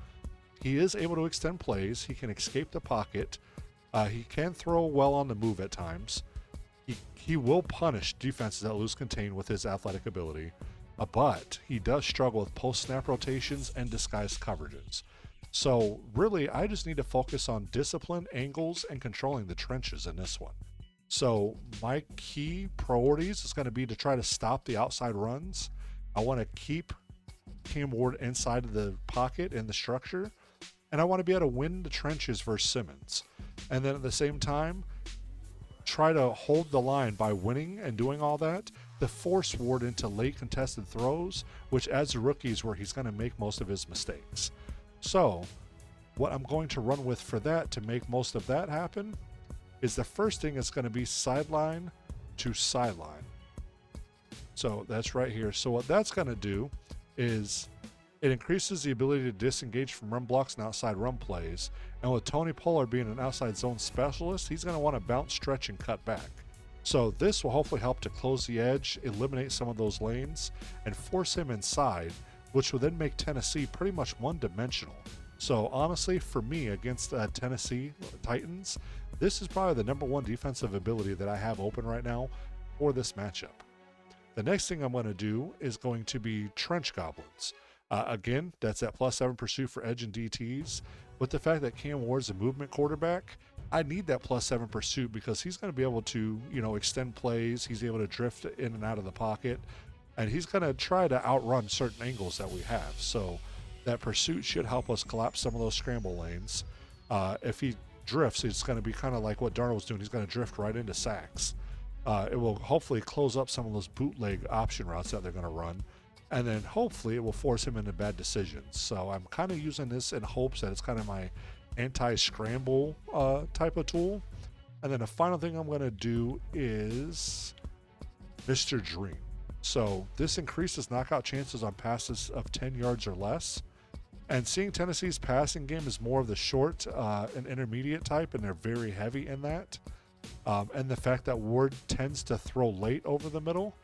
he is able to extend plays. He can escape the pocket. He can throw well on the move at times. He will punish defenses that lose contain with his athletic ability, but he does struggle with post-snap rotations and disguised coverages. So really, I just need to focus on discipline, angles, and controlling the trenches in this one. So my key priorities is going to be to try to stop the outside runs. I want to keep Cam Ward inside of the pocket and the structure, and I want to be able to win the trenches versus Simmons. And then at the same time, try to hold the line by winning and doing all that to force Ward into late contested throws, which as a rookie is where he's going to make most of his mistakes. So what I'm going to run with for that to make most of that happen is the first thing is going to be sideline to sideline. So that's right here. So what that's going to do is it increases the ability to disengage from run blocks and outside run plays. And with Tony Pollard being an outside zone specialist, he's going to want to bounce, stretch, and cut back. So this will hopefully help to close the edge, eliminate some of those lanes, and force him inside, which will then make Tennessee pretty much one-dimensional. So honestly, for me, against Tennessee Titans, this is probably the number one defensive ability that I have open right now for this matchup. The next thing I'm going to do is going to be Trench Goblins. Again, that's that +7 pursuit for edge and DTs. With the fact that Cam Ward's a movement quarterback, I need that +7 pursuit because he's going to be able to, extend plays. He's able to drift in and out of the pocket, and he's going to try to outrun certain angles that we have. So that pursuit should help us collapse some of those scramble lanes. If he drifts, it's going to be kind of like what Darnold was doing. He's going to drift right into sacks. It will hopefully close up some of those bootleg option routes that they're going to run. And then hopefully it will force him into bad decisions. So I'm kind of using this in hopes that it's kind of my anti-scramble type of tool. And then the final thing I'm going to do is Mr. Dream. So this increases knockout chances on passes of 10 yards or less. And seeing Tennessee's passing game is more of the short and intermediate type, and they're very heavy in that. And the fact that Ward tends to throw late over the middle,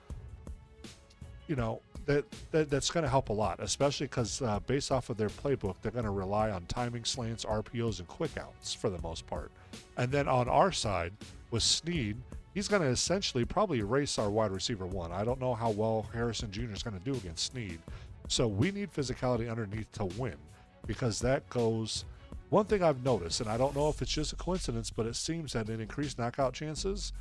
that's going to help a lot, especially because based off of their playbook, they're going to rely on timing slants, RPOs, and quick outs for the most part. And then on our side, with Snead, he's going to essentially probably erase our wide receiver one. I don't know how well Harrison Jr. is going to do against Snead. So we need physicality underneath to win, because that goes... One thing I've noticed, and I don't know if it's just a coincidence, but it seems that an increased knockout chances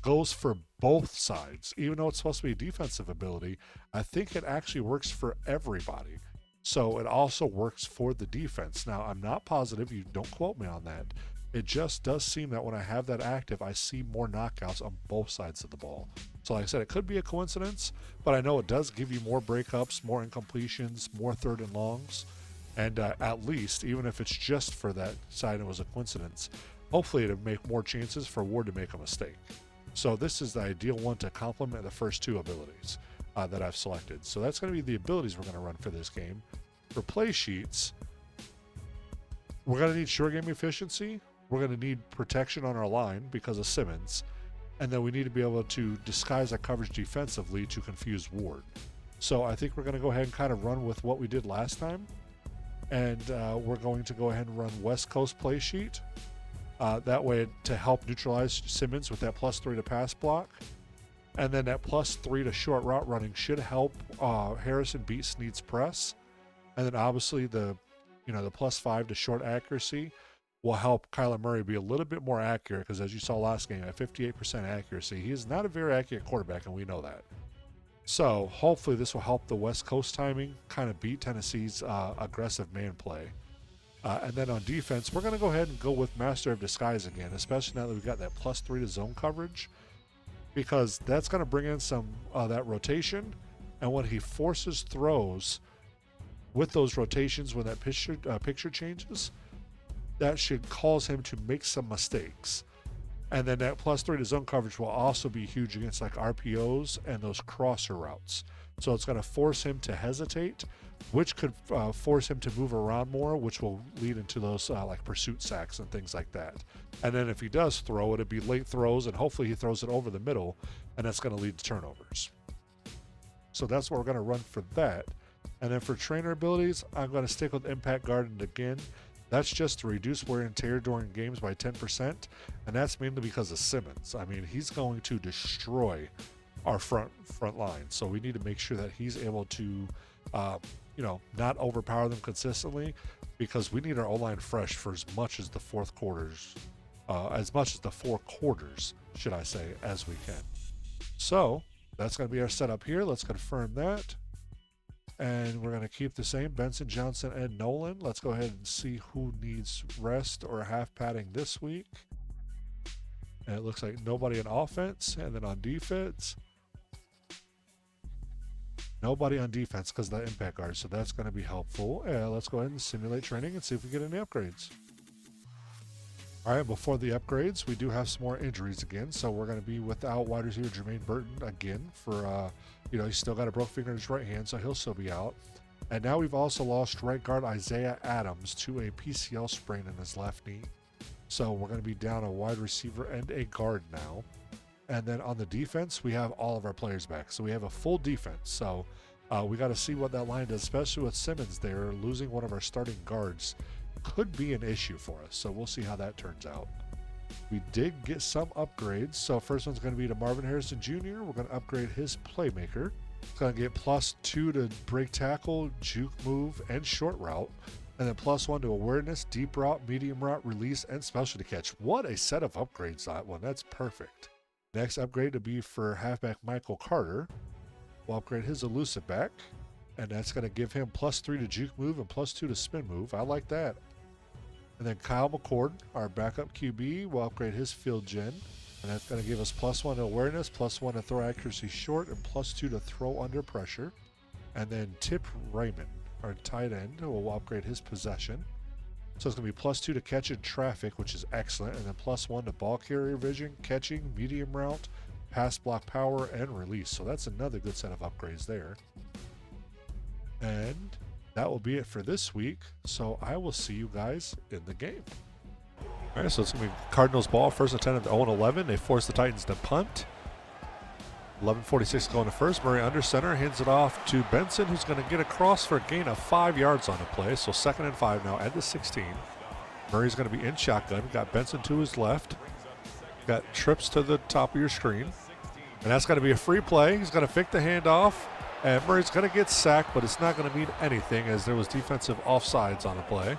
goes for both sides. Even though it's supposed to be a defensive ability, I think it actually works for everybody. So it also works for the defense. Now, I'm not positive. You don't quote me on that. It just does seem that when I have that active, I see more knockouts on both sides of the ball. So like I said, it could be a coincidence, but I know it does give you more breakups, more incompletions, more third and longs. And at least, even if it's just for that side, it was a coincidence, hopefully it'll make more chances for Ward to make a mistake. So this is the ideal one to complement the first two abilities that I've selected. So that's going to be the abilities we're going to run for this game. For play sheets, we're going to need short game efficiency. We're going to need protection on our line because of Simmons. And then we need to be able to disguise our coverage defensively to confuse Ward. So I think we're going to go ahead and kind of run with what we did last time. And we're going to go ahead and run West Coast play sheet. That way to help neutralize Simmons with that +3 to pass block. And then that +3 to short route running should help Harrison beat Snead's press. And then obviously the +5 to short accuracy will help Kyler Murray be a little bit more accurate, because as you saw last game, at 58% accuracy, he is not a very accurate quarterback, and we know that. So hopefully this will help the West Coast timing kind of beat Tennessee's aggressive man play. And then on defense, we're going to go ahead and go with Master of Disguise again, especially now that we've got that +3 to zone coverage, because that's going to bring in some that rotation. And when he forces throws with those rotations, when that picture changes, that should cause him to make some mistakes. And then that +3 to zone coverage will also be huge against like RPOs and those crosser routes. So it's going to force him to hesitate, which could force him to move around more, which will lead into those like pursuit sacks and things like that. And then if he does throw, it'll be late throws, and hopefully he throws it over the middle, and that's going to lead to turnovers. So that's what we're going to run for that. And then for trainer abilities, I'm going to stick with Impact Guard again. That's just to reduce wear and tear during games by 10%, and that's mainly because of Simmons. I mean, he's going to destroy our front line, so we need to make sure that he's able to, not overpower them consistently, because we need our O-line fresh for as much as the four quarters, should I say, as we can. So that's going to be our setup here. Let's confirm that. And we're going to keep the same, Benson, Johnson, and Nolan. Let's go ahead and see who needs rest or half padding this week. And it looks like nobody on offense. And then on defense, nobody on defense because of the impact guard. So that's going to be helpful. Let's go ahead and simulate training and see if we get any upgrades. All right, before the upgrades, we do have some more injuries again. So we're going to be without wide receiver Jermaine Burton again for, he's still got a broke finger in his right hand, so he'll still be out. And now we've also lost right guard Isaiah Adams to a PCL sprain in his left knee. So we're going to be down a wide receiver and a guard now. And then on the defense, we have all of our players back. So we have a full defense. So we got to see what that line does, especially with Simmons there. Losing one of our starting guards could be an issue for us. So we'll see how that turns out. We did get some upgrades. So first one's going to be to Marvin Harrison Jr. We're going to upgrade his playmaker. It's going to get +2 to break tackle, juke move, and short route. And then +1 to awareness, deep route, medium route, release, and specialty catch. What a set of upgrades that one. That's perfect. Next upgrade to be for halfback Michael Carter. We'll upgrade his elusive back. And that's going to give him +3 to juke move and +2 to spin move. I like that. And then Kyle McCord, our backup QB, will upgrade his field gen. And that's going to give us +1 to awareness, +1 to throw accuracy short, and +2 to throw under pressure. And then Tip Raymond, our tight end, will upgrade his possession. So it's going to be +2 to catch in traffic, which is excellent. And then +1 to ball carrier vision, catching, medium route, pass block power, and release. So that's another good set of upgrades there. And that will be it for this week. So I will see you guys in the game. All right, so it's going to be Cardinals ball, first and 10 at the 0-11. They force the Titans to punt. 11:46 going to first. Murray under center, hands it off to Benson, who's going to get across for a gain of 5 yards on the play. So 2nd and 5 now at the 16. Murray's going to be in shotgun. Got Benson to his left. Got trips to the top of your screen. And that's going to be a free play. He's going to fake the handoff. And Murray's going to get sacked, but it's not going to mean anything as there was defensive offsides on the play.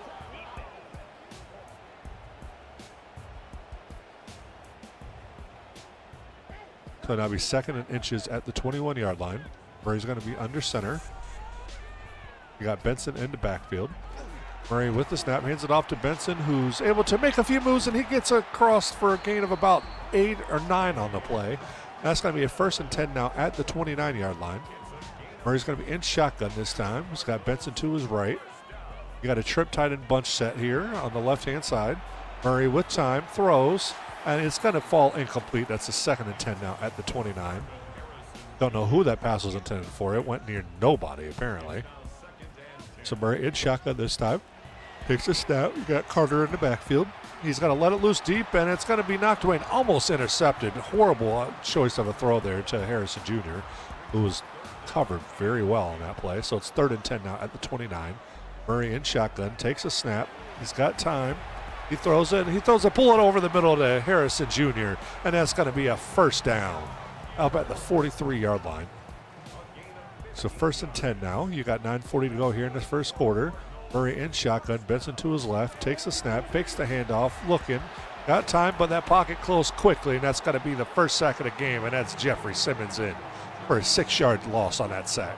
So now be 2nd and inches at the 21-yard line. Murray's going to be under center. You got Benson in the backfield. Murray with the snap, hands it off to Benson, who's able to make a few moves, and he gets across for a gain of about 8 or 9 on the play. That's going to be a 1st and 10 now at the 29-yard line. Murray's going to be in shotgun this time. He's got Benson to his right. You got a trip tight end bunch set here on the left-hand side. Murray with time, throws, and it's going to fall incomplete. That's the 2nd and 10 now at the 29. Don't know who that pass was intended for. It went near nobody, apparently. So Murray in shotgun this time. Takes a snap. You got Carter in the backfield. He's going to let it loose deep, and it's going to be knocked away and almost intercepted. Horrible choice of a throw there to Harrison Jr., who was covered very well on that play. So it's 3rd and 10 now at the 29. Murray in shotgun, takes a snap. He's got time. He throws it. He throws a bullet over the middle to Harrison Jr., and that's going to be a 1st down up at the 43-yard line. So 1st and 10 now. You got 9:40 to go here in the first quarter. Murray in shotgun, Benson to his left, takes a snap, fakes the handoff, looking. Got time, but that pocket closed quickly, and that's going to be the 1st sack of the game, and that's Jeffrey Simmons in for a 6-yard loss on that sack.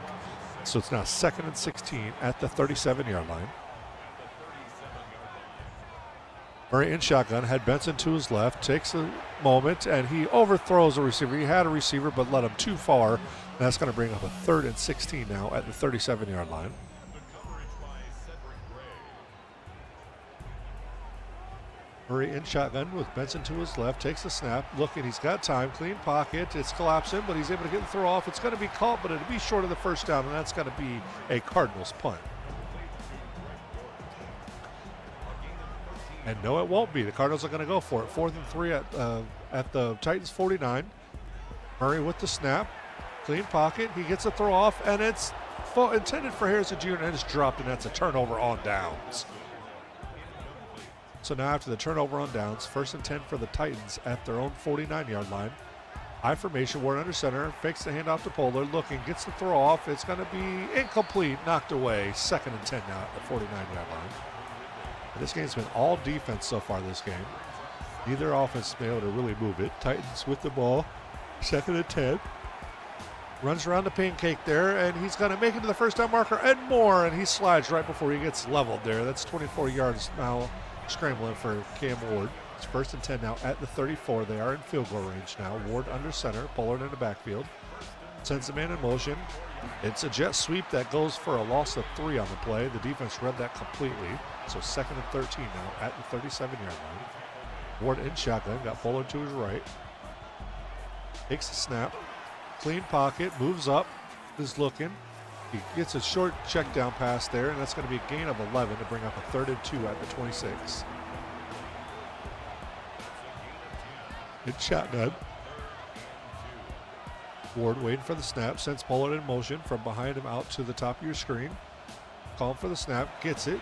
So it's now 2nd and 16 at the 37-yard line. Murray in shotgun, had Benson to his left, takes a moment, and he overthrows a receiver. He had a receiver, but led him too far. And that's going to bring up a 3rd and 16 now at the 37-yard line. Murray in shotgun with Benson to his left, takes a snap, looking, he's got time, clean pocket, it's collapsing, but he's able to get the throw off. It's going to be caught, but it'll be short of the 1st down, and that's going to be a Cardinals punt. And no, it won't be. The Cardinals are going to go for it. 4th and 3 at the Titans 49. Murray with the snap, clean pocket, he gets a throw off, and it's intended for Harrison Jr. and it's dropped, and that's a turnover on downs. So now after the turnover on downs, 1st and 10 for the Titans at their own 49-yard line. I formation, Ward under center, fakes the handoff to Pollard, looking, gets the throw off. It's going to be incomplete, knocked away. 2nd and 10 now at the 49-yard line. And this game's been all defense so far this game. Neither offense has been able to really move it. Titans with the ball, 2nd and 10. Runs around the pancake there, and he's going to make it to the first down marker and more, and he slides right before he gets leveled there. That's 24 yards now scrambling for Cam Ward. It's 1st and 10 now at the 34. They are in field goal range now. Ward under center, Pollard in the backfield. Sends the man in motion. It's a jet sweep that goes for a loss of 3 on the play. The defense read that completely. So 2nd and 13 now at the 37-yard line. Ward in shotgun, got Pollard to his right. Takes the snap. Clean pocket, moves up, is looking. He gets a short check down pass there, and that's going to be a gain of 11 to bring up a 3rd and 2 at the 26. In shotgun. Ward waiting for the snap, sends Pollard in motion from behind him out to the top of your screen. Calling for the snap, gets it.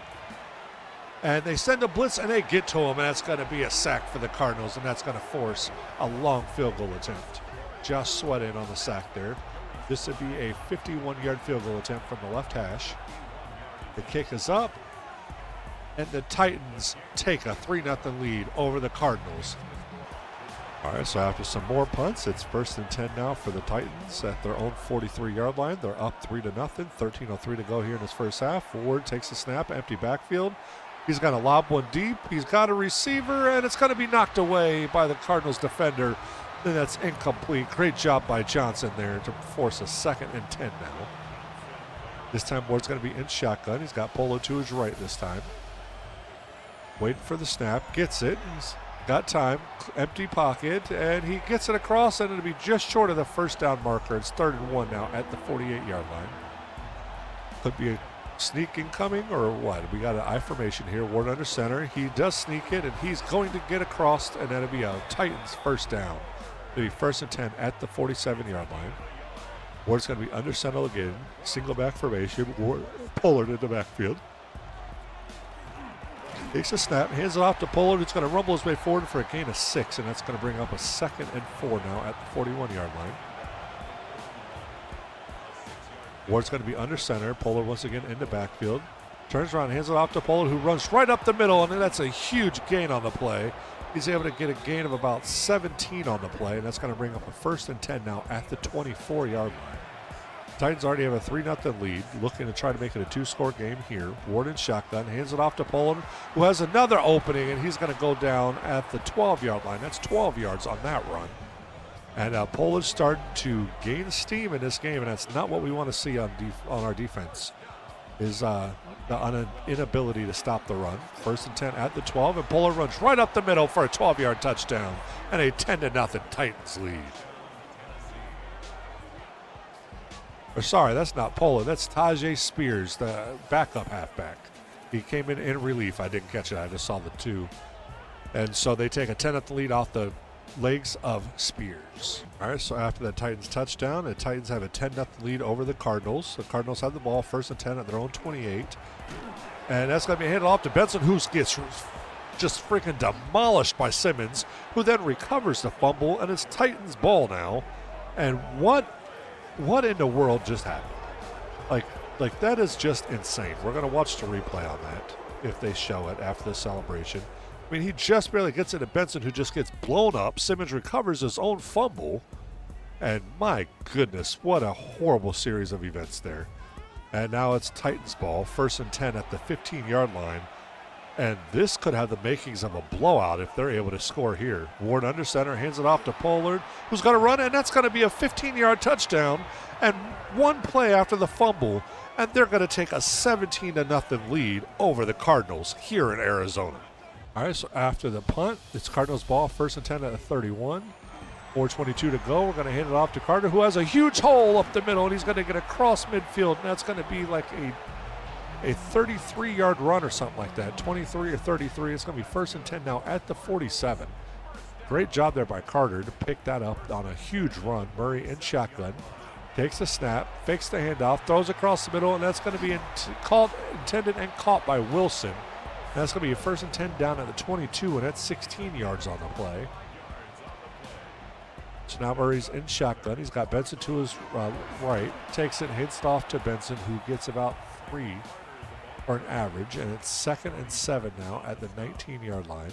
And they send a blitz, and they get to him, and that's going to be a sack for the Cardinals, and that's going to force a long field goal attempt. Josh Sweat in on the sack there. This would be a 51-yard field goal attempt from the left hash. The kick is up, and the Titans take a 3-0 lead over the Cardinals. All right, so after some more punts, it's 1st and 10 now for the Titans at their own 43-yard line. They're up 3-0, 13:03 to go here in this first half. Ward takes the snap, empty backfield. He's going to lob one deep. He's got a receiver, and it's going to be knocked away by the Cardinals defender. And that's incomplete. Great job by Johnson there to force a 2nd and 10 now. This time Ward's going to be in shotgun. He's got Polo to his right this time. Waiting for the snap. Gets it. He's got time. Empty pocket. And he gets it across, and it'll be just short of the first down marker. It's 3rd and 1 now at the 48-yard line. Could be a sneak incoming or what? We got an I formation here. Ward under center. He does sneak it, and he's going to get across, and that'll be a Titans first down. It'll be 1st and 10 at the 47-yard line. Ward's going to be under center again. Single back formation. Ward, Pollard in the backfield. Takes a snap, hands it off to Pollard. It's going to rumble his way forward for a gain of 6, and that's going to bring up a 2nd and 4 now at the 41-yard line. Ward's going to be under center. Pollard once again in the backfield. Turns around, hands it off to Pollard, who runs right up the middle, and that's a huge gain on the play. He's able to get a gain of about 17 on the play, and that's going to bring up a 1st and 10 now at the 24-yard line. Titans already have a 3-0 lead, looking to try to make it a 2-score game here. Ward in shotgun, hands it off to Pollard, who has another opening, and he's going to go down at the 12-yard line. That's 12 yards on that run. And Pollard's starting to gain steam in this game, and that's not what we want to see on our defense, is the inability to stop the run. 1st and 10 at the 12, and Pollard runs right up the middle for a 12-yard touchdown and a 10-0 Titans lead. Or sorry, that's not Pollard. That's Tajay Spears, the backup halfback. He came in relief. I didn't catch it. I just saw the 2. And so they take a 10-0 lead off the legs of Spears. All right, so after that Titans touchdown, the Titans have a 10-0 lead over the Cardinals. The Cardinals have the ball 1st and 10 at their own 28. And that's going to be handed off to Benson, who gets just freaking demolished by Simmons, who then recovers the fumble, and it's Titans ball now. And what in the world just happened? Like that is just insane. We're going to watch the replay on that if they show it after the celebration. I mean, he just barely gets into Benson, who just gets blown up. Simmons recovers his own fumble. And my goodness, what a horrible series of events there. And now it's Titans ball, 1st and 10 at the 15-yard line. And this could have the makings of a blowout if they're able to score here. Ward under center, hands it off to Pollard, who's going to run, and that's going to be a 15-yard touchdown. And one play after the fumble, and they're going to take a 17-0 lead over the Cardinals here in Arizona. All right, so after the punt, it's Cardinals ball, 1st and 10 at the 31. 4:22 to go. We're going to hand it off to Carter, who has a huge hole up the middle, and he's going to get across midfield, and that's going to be like a 33-yard run or something like that, 23 or 33. It's going to be 1st and 10 now at the 47. Great job there by Carter to pick that up on a huge run. Murray in shotgun. Takes the snap, fakes the handoff, throws across the middle, and that's going to be intended and caught by Wilson. And that's going to be a 1st and 10 down at the 22, and that's 16 yards on the play. So now Murray's in shotgun. He's got Benson to his right. Takes it, hands it off to Benson, who gets about 3 for an average. And it's 2nd and 7 now at the 19-yard line.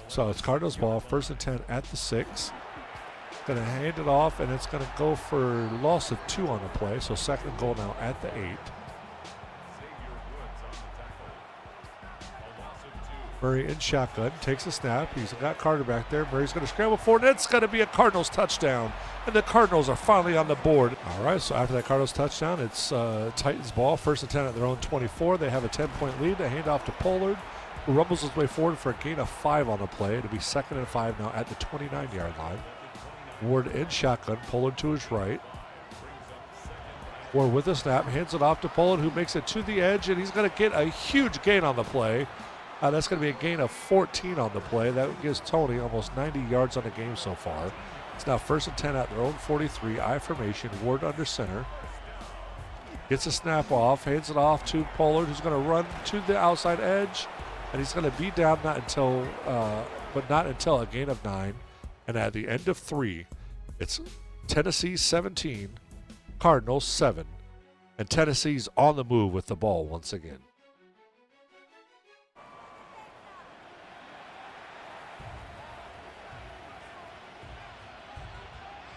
So it's Cardinals ball, 1st and 10 at the 6. Going to hand it off, and it's going to go for loss of 2 on the play. So 2nd and goal now at the 8. Murray in shotgun, takes a snap. He's got Carter back there. Murray's going to scramble forward, and it's going to be a Cardinals touchdown. And the Cardinals are finally on the board. All right, so after that Cardinals touchdown, it's Titans ball, 1st and 10 at their own 24. They have a 10-point lead. They hand off to Pollard, who rumbles his way forward for a gain of 5 on the play. It'll be 2nd and 5 now at the 29-yard line. Ward in shotgun, Pollard to his right. Ward with a snap, hands it off to Pollard, who makes it to the edge, and he's going to get a huge gain on the play. That's going to be a gain of 14 on the play. That gives Tony almost 90 yards on the game so far. It's now 1st and 10 at their own 43. I formation, Ward under center. Gets a snap off, hands it off to Pollard, who's going to run to the outside edge. And he's going to be down not until a gain of 9. And at the end of 3, it's Tennessee 17, Cardinals 7. And Tennessee's on the move with the ball once again.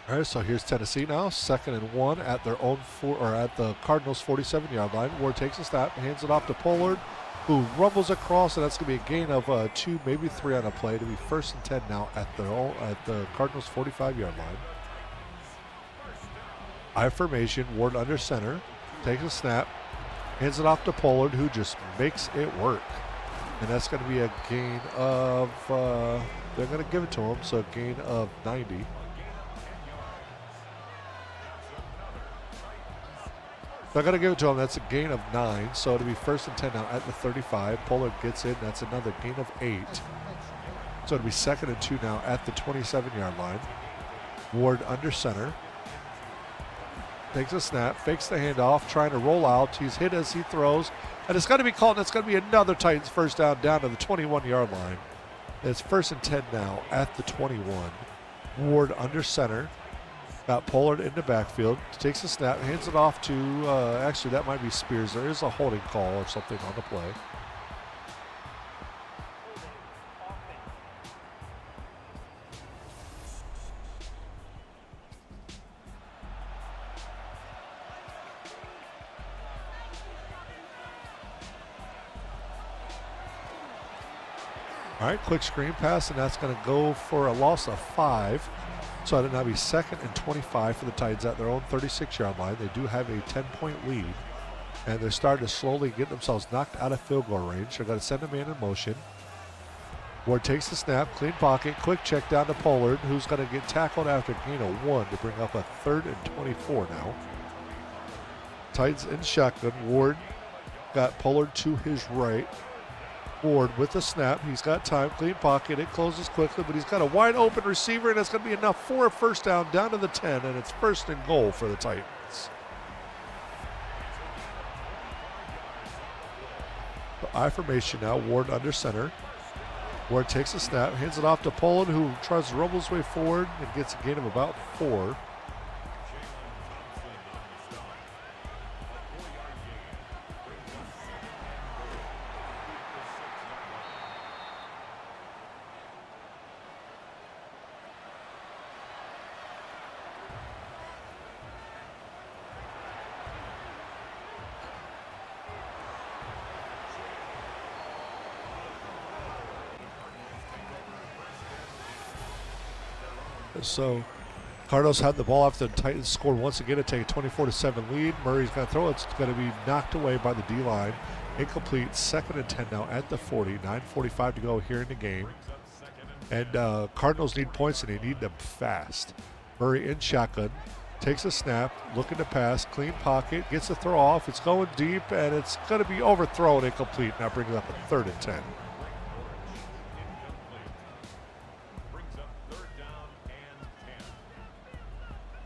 All right, so here's Tennessee now, 2nd and 1 at their own at the Cardinals 47-yard line. Ward takes a snap, hands it off to Pollard, who rumbles across, and that's going to be a gain of 2, maybe 3 on a play. To be 1st and 10 now at the Cardinals 45-yard line. I formation, Ward under center, takes a snap, hands it off to Pollard, who just makes it work. And that's going to be a gain of, they're going to give it to him, so a gain of 90. They're going to give it to him. That's a gain of 9. So it'll be 1st and 10 now at the 35. Pollard gets in. That's another gain of 8. So it'll be 2nd and 2 now at the 27-yard line. Ward under center. Takes a snap. Fakes the handoff. Trying to roll out. He's hit as he throws. And it's going to be called. And it's going to be another Titans first down to the 21-yard line. It's 1st and 10 now at the 21. Ward under center. Got Pollard in the backfield, takes a snap, hands it off to, actually that might be Spears. There is a holding call or something on the play. All right, quick screen pass, and that's going to go for a loss of 5. So it'll now be 2nd and 25 for the Titans at their own 36-yard line. They do have a 10-point lead, and they're starting to slowly get themselves knocked out of field goal range. They're going to send a man in motion. Ward takes the snap, clean pocket, quick check down to Pollard, who's going to get tackled after a gain of 1 to bring up a 3rd and 24 now. Titans in shotgun. Ward got Pollard to his right. Ward with the snap. He's got time. Clean pocket. It closes quickly, but he's got a wide open receiver, and it's going to be enough for a first down to the 10, and it's 1st and goal for the Titans. The I formation now. Ward under center. Ward takes a snap, hands it off to Pollard, who tries to rumble his way forward and gets a gain of about 4. So Cardinals had the ball after the Titans scored once again to take a 24-7 lead. Murray's going to throw it. It's going to be knocked away by the D-line. Incomplete, 2nd and 10 now at the 40. 9:45 to go here in the game. And Cardinals need points, and they need them fast. Murray in shotgun, takes a snap, looking to pass, clean pocket, gets the throw off. It's going deep, and it's going to be overthrown, incomplete. Now brings up a 3rd and 10.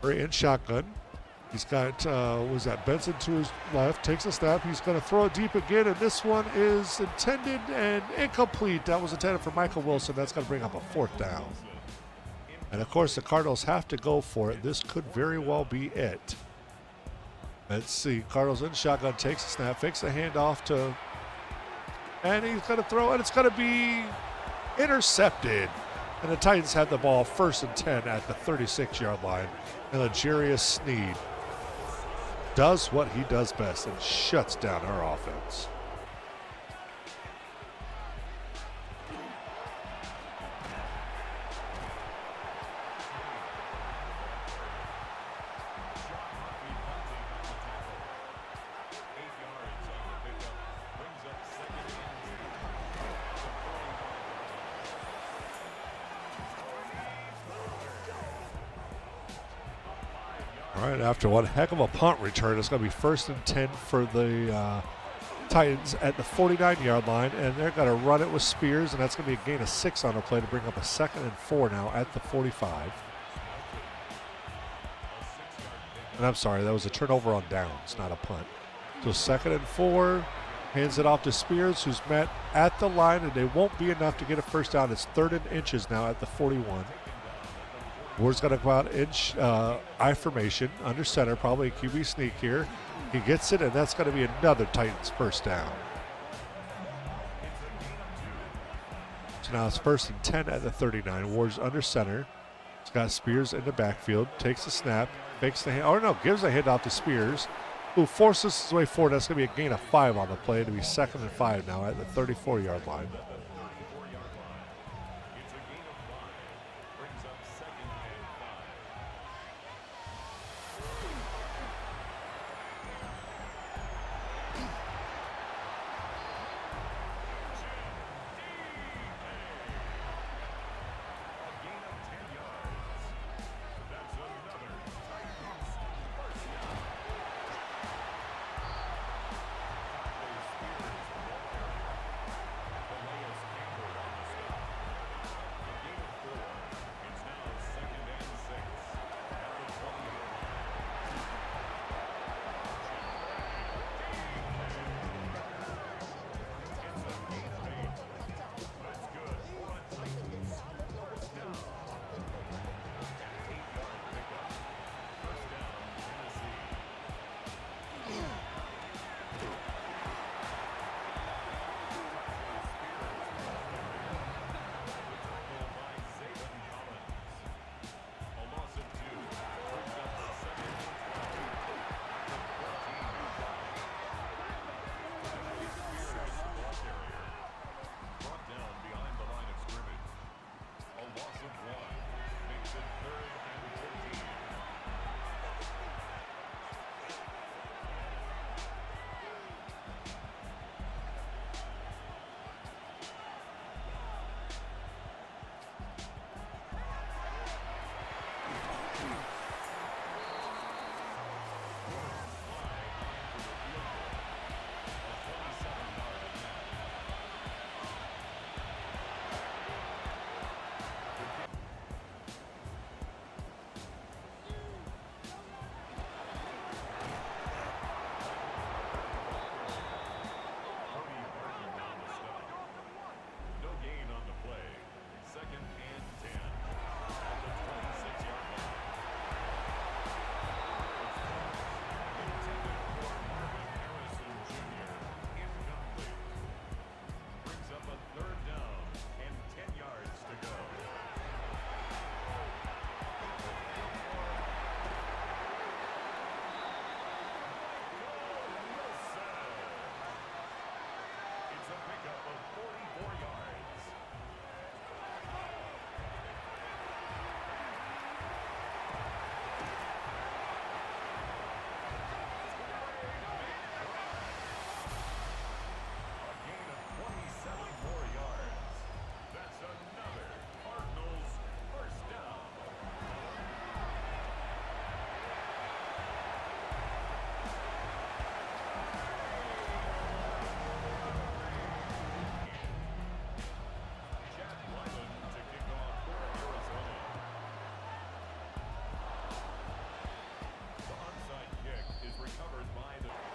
Murray in shotgun. He's got, was that Benson to his left, takes a snap. He's going to throw it deep again, and this one is intended and incomplete. That was intended for Michael Wilson. That's going to bring up a 4th down. And, of course, the Cardinals have to go for it. This could very well be it. Let's see. Cardinals in shotgun, takes a snap, fakes the handoff to, and he's going to throw, and it's going to be intercepted. And the Titans have the ball 1st and 10 at the 36-yard line. And L'Jarius Sneed does what he does best and shuts down our offense. All right, after one heck of a punt return, it's going to be 1st and 10 for the Titans at the 49-yard line, and they're going to run it with Spears, and that's going to be a gain of 6 on the play to bring up a 2nd and 4 now at the 45. And I'm sorry, that was a turnover on downs, not a punt. So 2nd and 4, hands it off to Spears, who's met at the line, and they won't be enough to get a 1st down. It's 3rd and inches now at the 41. Ward's going to go out inch I formation under center, probably a QB sneak here. He gets it, and that's going to be another Titans 1st down. So now it's 1st and 10 at the 39. Ward's under center. He's got Spears in the backfield, takes the snap, fakes the hand. Oh, no, gives a handoff to Spears, who forces his way forward. That's going to be a gain of 5 on the play. It'll be 2nd and 5 now at the 34-yard line.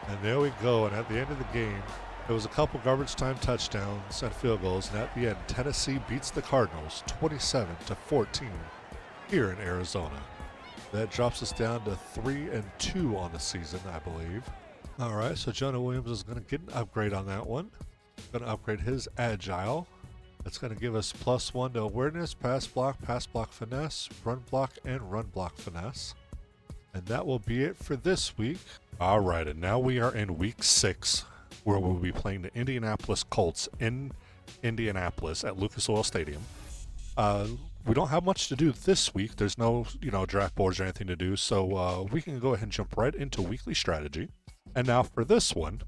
And there we go. And at the end of the game, there was a couple garbage time touchdowns and field goals. And at the end, Tennessee beats the Cardinals 27-14 here in Arizona. That drops us down to 3-2 on the season, I believe. All right, so Jonah Williams is going to get an upgrade on that one. Going to upgrade his agile. That's going to give us +1 to awareness, pass block finesse, run block, and run block finesse. And that will be it for this week. All right, and now we are in week 6, where we'll be playing the Indianapolis Colts in Indianapolis at Lucas Oil Stadium. We don't have much to do this week. There's no, draft boards or anything to do, so we can go ahead and jump right into weekly strategy. And now for this one,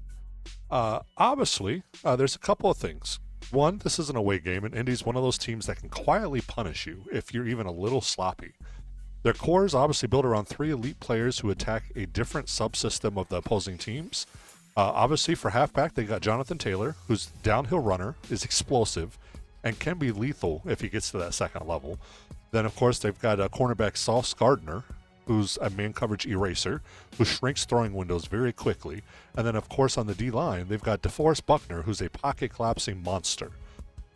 obviously, there's a couple of things. One, this is an away game, and Indy's one of those teams that can quietly punish you if you're even a little sloppy. Their core is obviously built around 3 elite players who attack a different subsystem of the opposing teams. Obviously, for halfback, they got Jonathan Taylor, who's downhill runner, is explosive, and can be lethal if he gets to that second level. Then, of course, they've got cornerback Sauce Gardner, who's a man coverage eraser, who shrinks throwing windows very quickly. And then, of course, on the D-line, they've got DeForest Buckner, who's a pocket collapsing monster.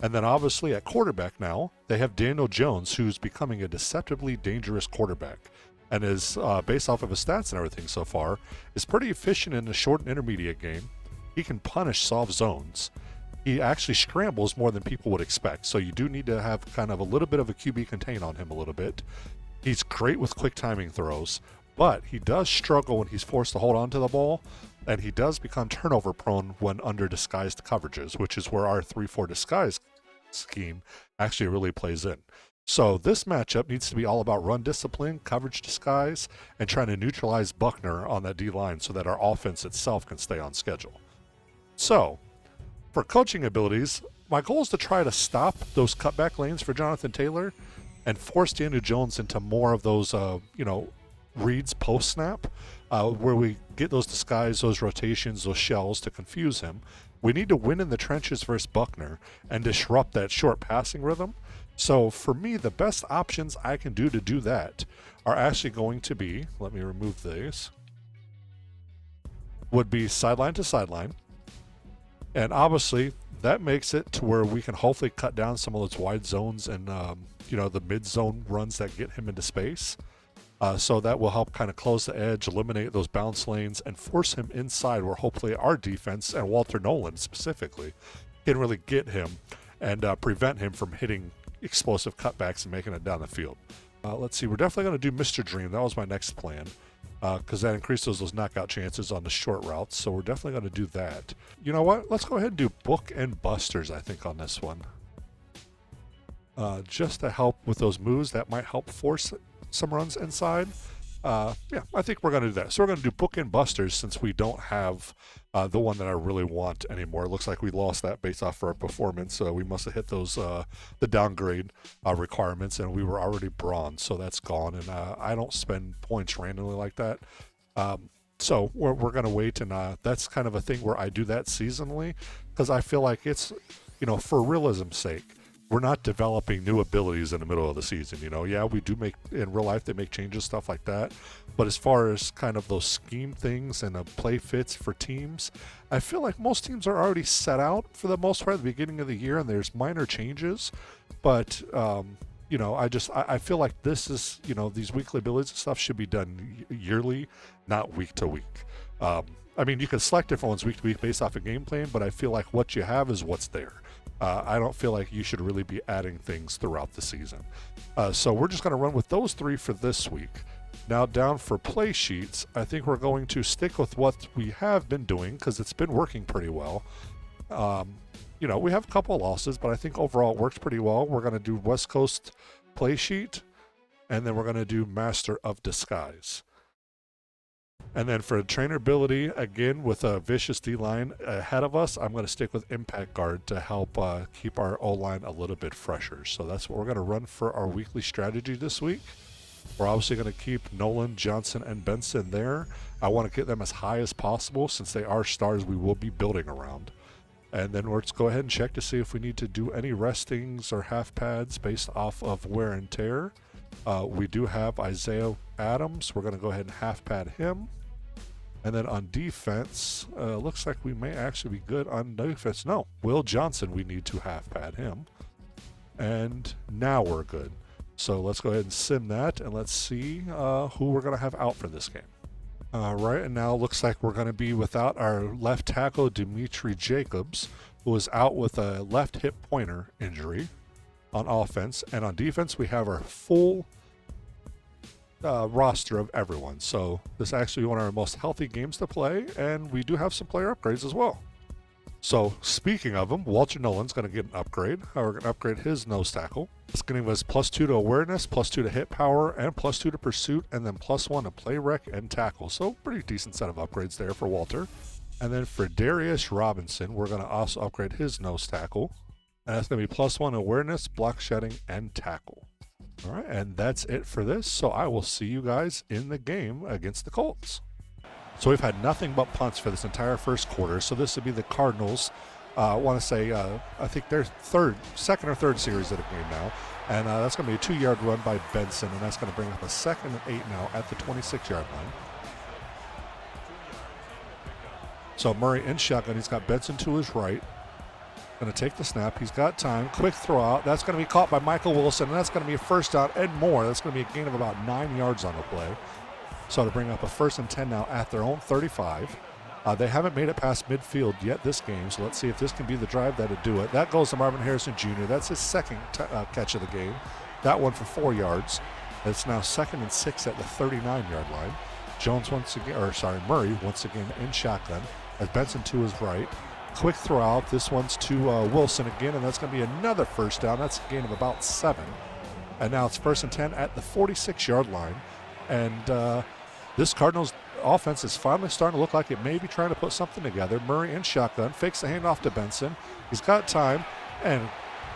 And then, obviously, at quarterback now, they have Daniel Jones, who's becoming a deceptively dangerous quarterback. And is, based off of his stats and everything so far, is pretty efficient in the short and intermediate game. He can punish soft zones. He actually scrambles more than people would expect. So you do need to have kind of a little bit of a QB contain on him a little bit. He's great with quick timing throws, but he does struggle when he's forced to hold on to the ball, and he does become turnover prone when under disguised coverages, which is where our 3-4 disguise scheme actually really plays in. So this matchup needs to be all about run discipline, coverage disguise, and trying to neutralize Buckner on that D-line so that our offense itself can stay on schedule. So, for coaching abilities, my goal is to try to stop those cutback lanes for Jonathan Taylor and force Daniel Jones into more of those, reads post-snap, where we get those disguise, those rotations, those shells to confuse him. We need to win in the trenches versus Buckner and disrupt that short passing rhythm. So for me, the best options I can do to do that are actually going to be, let me remove these, would be sideline to sideline. And obviously, that makes it to where we can hopefully cut down some of those wide zones and, the mid-zone runs that get him into space. So that will help kind of close the edge, eliminate those bounce lanes, and force him inside where hopefully our defense, and Walter Nolan specifically, can really get him and prevent him from hitting explosive cutbacks and making it down the field. Let's see, we're definitely going to do Mr. Dream. That was my next plan, because that increases those knockout chances on the short routes. So we're definitely going to do that. You know what? Let's go ahead and do Book and Busters, I think, on this one. Just to help with those moves that might help force some runs inside. I think we're going to do that. So we're going to do Book and Busters since we don't have the one that I really want anymore. It looks like we lost that based off of our performance. We must have hit those the downgrade requirements, and we were already bronze, so that's gone. And I don't spend points randomly like that. So we're going to wait, and that's kind of a thing where I do that seasonally because I feel like it's, for realism's sake. We're not developing new abilities in the middle of the season, Yeah, we do make, in real life, they make changes, stuff like that. But as far as kind of those scheme things and play fits for teams, I feel like most teams are already set out for the most part at the beginning of the year, and there's minor changes. But, I feel like this is, these weekly abilities and stuff should be done yearly, not week to week. You can select different ones week to week based off a game plan, but I feel like what you have is what's there. I don't feel like you should really be adding things throughout the season. So we're just going to run with those 3 for this week. Now down for play sheets, I think we're going to stick with what we have been doing because it's been working pretty well. We have a couple of losses, but I think overall it works pretty well. We're going to do West Coast play sheet, and then we're going to do Master of Disguise. And then for trainer ability, again, with a vicious D-line ahead of us, I'm going to stick with Impact Guard to help keep our O-line a little bit fresher. So that's what we're going to run for our weekly strategy this week. We're obviously going to keep Nolan, Johnson, and Benson there. I want to get them as high as possible since they are stars we will be building around. And then let's go ahead and check to see if we need to do any restings or half pads based off of wear and tear. We do have Isaiah Adams. We're going to go ahead and half pad him. And then on defense, looks like we may actually be good on defense. No, Will Johnson, we need to half-pad him. And now we're good. So let's go ahead and sim that, and let's see who we're going to have out for this game. All right, and now looks like we're going to be without our left tackle, Dimitri Jacobs, who is out with a left hip pointer injury on offense. And on defense, we have our full roster of everyone. So this is actually one of our most healthy games to play, and we do have some player upgrades as well. So speaking of them, Walter Nolan's going to get an upgrade. We're going to upgrade his nose tackle. It's going to give us +2 to awareness, +2 to hit power, and +2 to pursuit, and then +1 to play rec and tackle. So pretty decent set of upgrades there for Walter. And then for Darius Robinson, we're going to also upgrade his nose tackle. And that's going to be +1 awareness, block shedding, and tackle. All right, and that's it for this. So I will see you guys in the game against the Colts. So we've had nothing but punts for this entire first quarter. So this would be the Cardinals. I want to say, I think their second or third series of the game now. And that's going to be a 2-yard run by Benson. And that's going to bring up a 2nd and 8 now at the 26-yard line. So Murray in shotgun. He's got Benson to his right. Going to take the snap. He's got time. Quick throw out. That's going to be caught by Michael Wilson. And that's going to be a first down and more. That's going to be a gain of about 9 yards on the play. So to bring up a 1st and 10 now at their own 35. They haven't made it past midfield yet this game, so let's see if this can be the drive that'll do it. That goes to Marvin Harrison Jr. That's his second catch of the game. That one for 4 yards. It's now 2nd and 6 at the 39-yard line. Murray once again in shotgun as Benson to his right. Quick throw out. This one's to Wilson again, and that's going to be another first down. That's a gain of about 7. And now it's 1st and 10 at the 46-yard line. And this Cardinals offense is finally starting to look like it may be trying to put something together. Murray in shotgun, fakes the handoff to Benson. He's got time and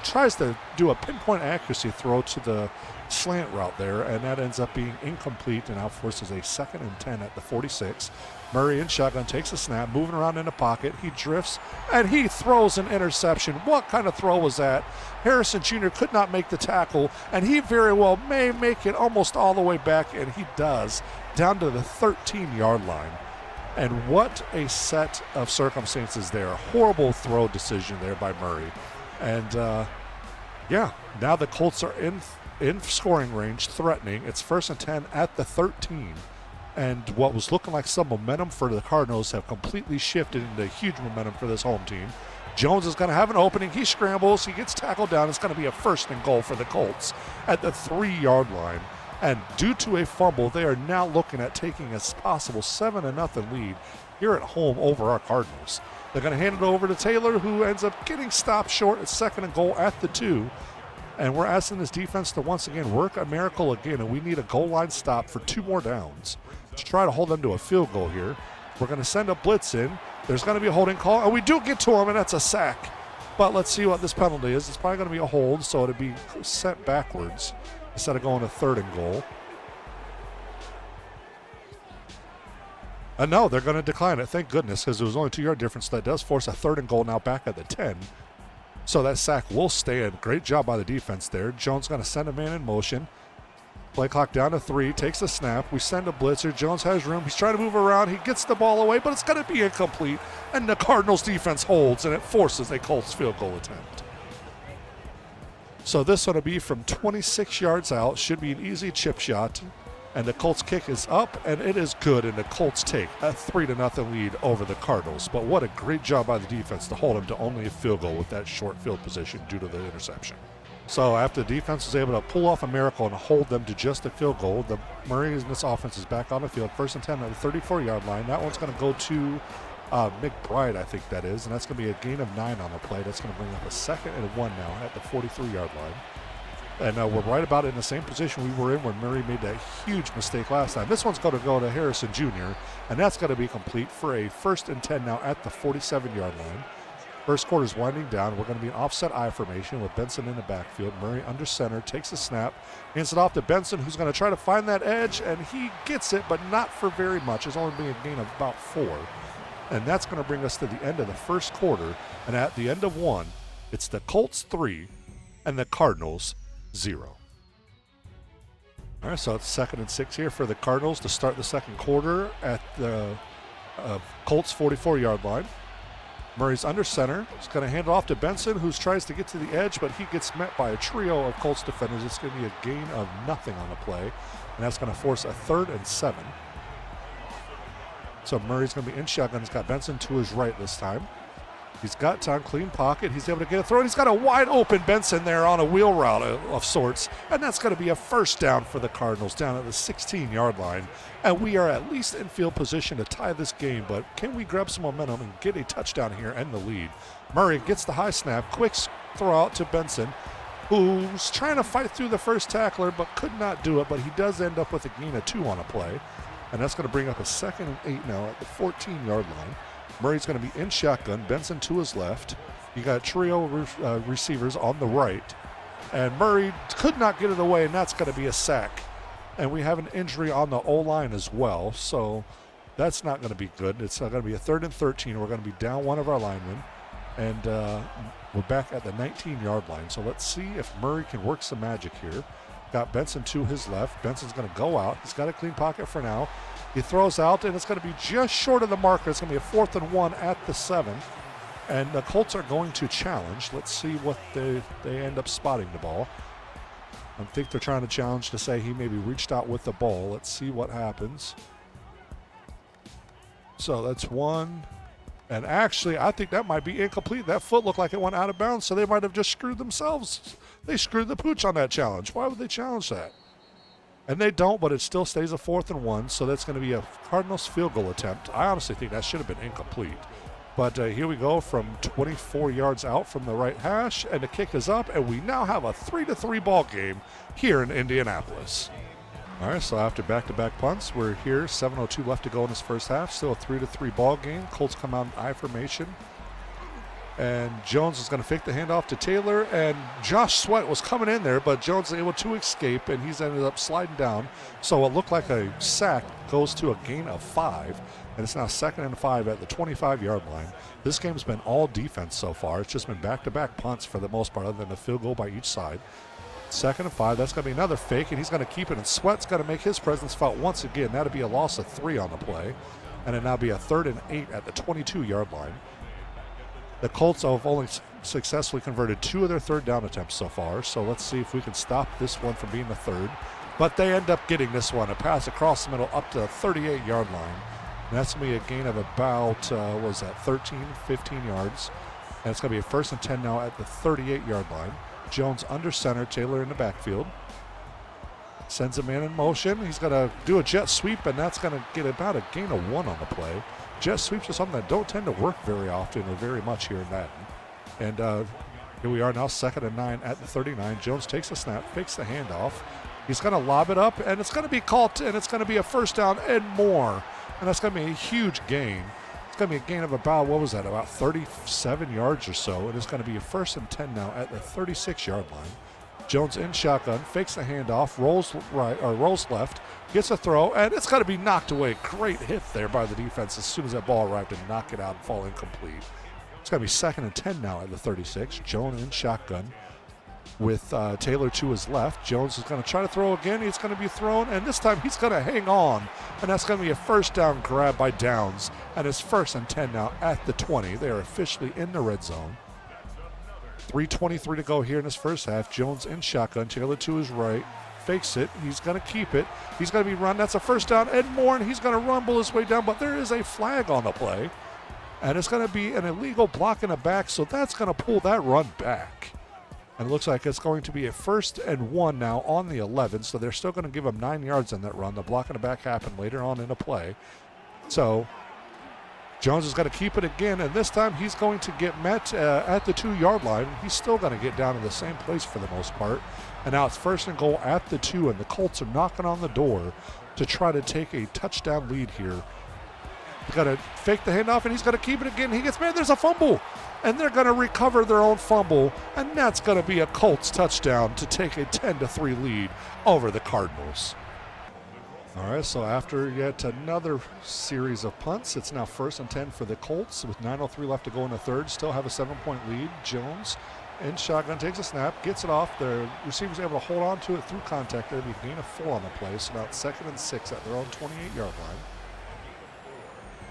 tries to do a pinpoint accuracy throw to the slant route there, and that ends up being incomplete and now forces a 2nd and 10 at the 46. Murray in shotgun takes a snap, moving around in the pocket. He drifts, and he throws an interception. What kind of throw was that? Harrison Jr. could not make the tackle, and he very well may make it almost all the way back, and he does, down to the 13-yard line. And what a set of circumstances there. Horrible throw decision there by Murray. And, now the Colts are in scoring range, threatening. It's 1st and 10 at the 13. And what was looking like some momentum for the Cardinals have completely shifted into huge momentum for this home team. Jones is going to have an opening. He scrambles. He gets tackled down. It's going to be a 1st and goal for the Colts at the 3-yard line. And due to a fumble, they are now looking at taking a possible 7-0 lead here at home over our Cardinals. They're going to hand it over to Taylor, who ends up getting stopped short at 2nd and goal at the 2. And we're asking this defense to once again work a miracle again, and we need a goal line stop for 2 more downs to try to hold them to a field goal here. We're going to send a blitz in. There's going to be a holding call, and we do get to him, and that's a sack. But let's see what this penalty is. It's probably going to be a hold, so it'll be sent backwards instead of going to 3rd and goal. And no, they're going to decline it. Thank goodness, because there was only a 2-yard difference. That does force a 3rd and goal now back at the 10. So that sack will stand. Great job by the defense there. Jones going to send a man in motion. Play clock down to 3. Takes the snap. We send a blitzer. Jones has room. He's trying to move around. He gets the ball away, but it's going to be incomplete. And the Cardinals defense holds, and it forces a Colts field goal attempt. So this one will be from 26 yards out. Should be an easy chip shot. And the Colts kick is up, and it is good, and the Colts take a 3-0 lead over the Cardinals. But what a great job by the defense to hold them to only a field goal with that short field position due to the interception. So after the defense was able to pull off a miracle and hold them to just a field goal, the Murray in this offense is back on the field. 1st and 10 at the 34-yard line. That one's going to go to McBride, I think that is, and that's going to be a gain of 9 on the play. That's going to bring up a 2nd and 1 now at the 43-yard line. And we're right about in the same position we were in when Murray made that huge mistake last time. This one's going to go to Harrison Jr., and that's going to be complete for a 1st and 10 now at the 47-yard line. First quarter's winding down. We're going to be an offset I formation with Benson in the backfield. Murray under center, takes a snap, hands it off to Benson, who's going to try to find that edge, and he gets it, but not for very much. It's only being a gain of about 4. And that's going to bring us to the end of the first quarter. And at the end of 1, it's the Colts 3 and the Cardinals 0. All right, so it's 2nd and 6 here for the Cardinals to start the second quarter at the Colts 44-yard line. Murray's under center. He's going to hand it off to Benson, who tries to get to the edge, but he gets met by a trio of Colts defenders. It's going to be a gain of nothing on the play, and that's going to force a 3rd and 7. So Murray's going to be in shotgun. He's got Benson to his right this time. He's got time, clean pocket. He's able to get a throw. He's got a wide open Benson there on a wheel route of sorts. And that's going to be a first down for the Cardinals down at the 16-yard line. And we are at least in field position to tie this game. But can we grab some momentum and get a touchdown here and the lead? Murray gets the high snap. Quick throw out to Benson, who's trying to fight through the first tackler but could not do it. But he does end up with a gain of 2 on a play. And that's going to bring up a 2nd and 8 now at the 14-yard line. Murray's going to be in shotgun. Benson to his left. You got trio receivers on the right. And Murray could not get it away, and that's going to be a sack. And we have an injury on the O-line as well, so that's not going to be good. It's going to be a 3rd and 13. We're going to be down one of our linemen. And we're back at the 19-yard line. So let's see if Murray can work some magic here. Got Benson to his left. Benson's going to go out. He's got a clean pocket for now. He throws out, and it's going to be just short of the marker. It's going to be a 4th and 1 at the 7. And the Colts are going to challenge. Let's see what they end up spotting the ball. I think they're trying to challenge to say he maybe reached out with the ball. Let's see what happens. So that's 1. And actually, I think that might be incomplete. That foot looked like it went out of bounds, so they might have just screwed themselves. They screwed the pooch on that challenge. Why would they challenge that? And they don't, but it still stays a 4th and 1, so that's going to be a Cardinals field goal attempt. I honestly think that should have been incomplete. But here we go from 24 yards out from the right hash, and the kick is up, and we now have a 3-3 ball game here in Indianapolis. All right, so after back-to-back punts, we're here, 7:02 left to go in this first half. Still a 3-3 ball game. Colts come out in I formation. And Jones is going to fake the handoff to Taylor, and Josh Sweat was coming in there, but Jones is able to escape, and he's ended up sliding down. So it looked like a sack goes to a gain of 5, and it's now 2nd and 5 at the 25-yard line. This game's been all defense so far. It's just been back-to-back punts for the most part, other than the field goal by each side. 2nd and 5, that's going to be another fake, and he's going to keep it, and Sweat's going to make his presence felt once again. That'll be a loss of 3 on the play, and it'll now be a 3rd and 8 at the 22-yard line. The Colts have only successfully converted 2 of their 3rd down attempts so far, so let's see if we can stop this one from being the 3rd. But they end up getting this one, a pass across the middle up to the 38-yard line. And that's going to be a gain of about, 13, 15 yards. And it's going to be a 1st and 10 now at the 38-yard line. Jones under center, Taylor in the backfield. Sends a man in motion. He's going to do a jet sweep, and that's going to get about a gain of 1 on the play. Jet sweeps are something that don't tend to work very often or very much here in Madden. And here we are now, 2nd and 9 at the 39. Jones takes a snap, fakes the handoff. He's going to lob it up, and it's going to be caught, and it's going to be a 1st down and more. And that's going to be a huge gain. It's going to be a gain of about, about 37 yards or so. And it's going to be a 1st and 10 now at the 36-yard line. Jones in shotgun, fakes the handoff, rolls right or rolls left, gets a throw, and it's got to be knocked away. Great hit there by the defense as soon as that ball arrived and knock it out and fall incomplete. It's going to be 2nd and 10 now at the 36. Jones in shotgun with Taylor to his left. Jones is going to try to throw again. He's going to be thrown, and this time he's going to hang on, and that's going to be a 1st down grab by Downs, and it's 1st and 10 now at the 20. They are officially in the red zone. 3:23 to go here in this first half. Jones in shotgun. Taylor to his right. Fakes it. He's going to keep it. He's going to be run. That's a 1st down and more, and he's going to rumble his way down, but there is a flag on the play, and it's going to be an illegal block in the back, so that's going to pull that run back. And it looks like it's going to be a 1st and 1 now on the 11, so they're still going to give him 9 yards in that run. The block in the back happened later on in the play. So Jones is going to keep it again, and this time he's going to get met at the 2-yard line. He's still going to get down to the same place for the most part. And now it's 1st and goal at the 2, and the Colts are knocking on the door to try to take a touchdown lead here. He's got to fake the handoff, and he's going to keep it again. He gets mad. There's a fumble, and they're going to recover their own fumble, and that's going to be a Colts touchdown to take a 10-3 lead over the Cardinals. All right, so after yet another series of punts, it's now 1st and 10 for the Colts with 9:03 left to go in the 3rd. Still have a 7-point lead. Jones in shotgun takes a snap, gets it off. The receiver's able to hold on to it through contact. There'll be a gain of 4 on the play, so now it's 2nd and 6 at their own 28-yard line.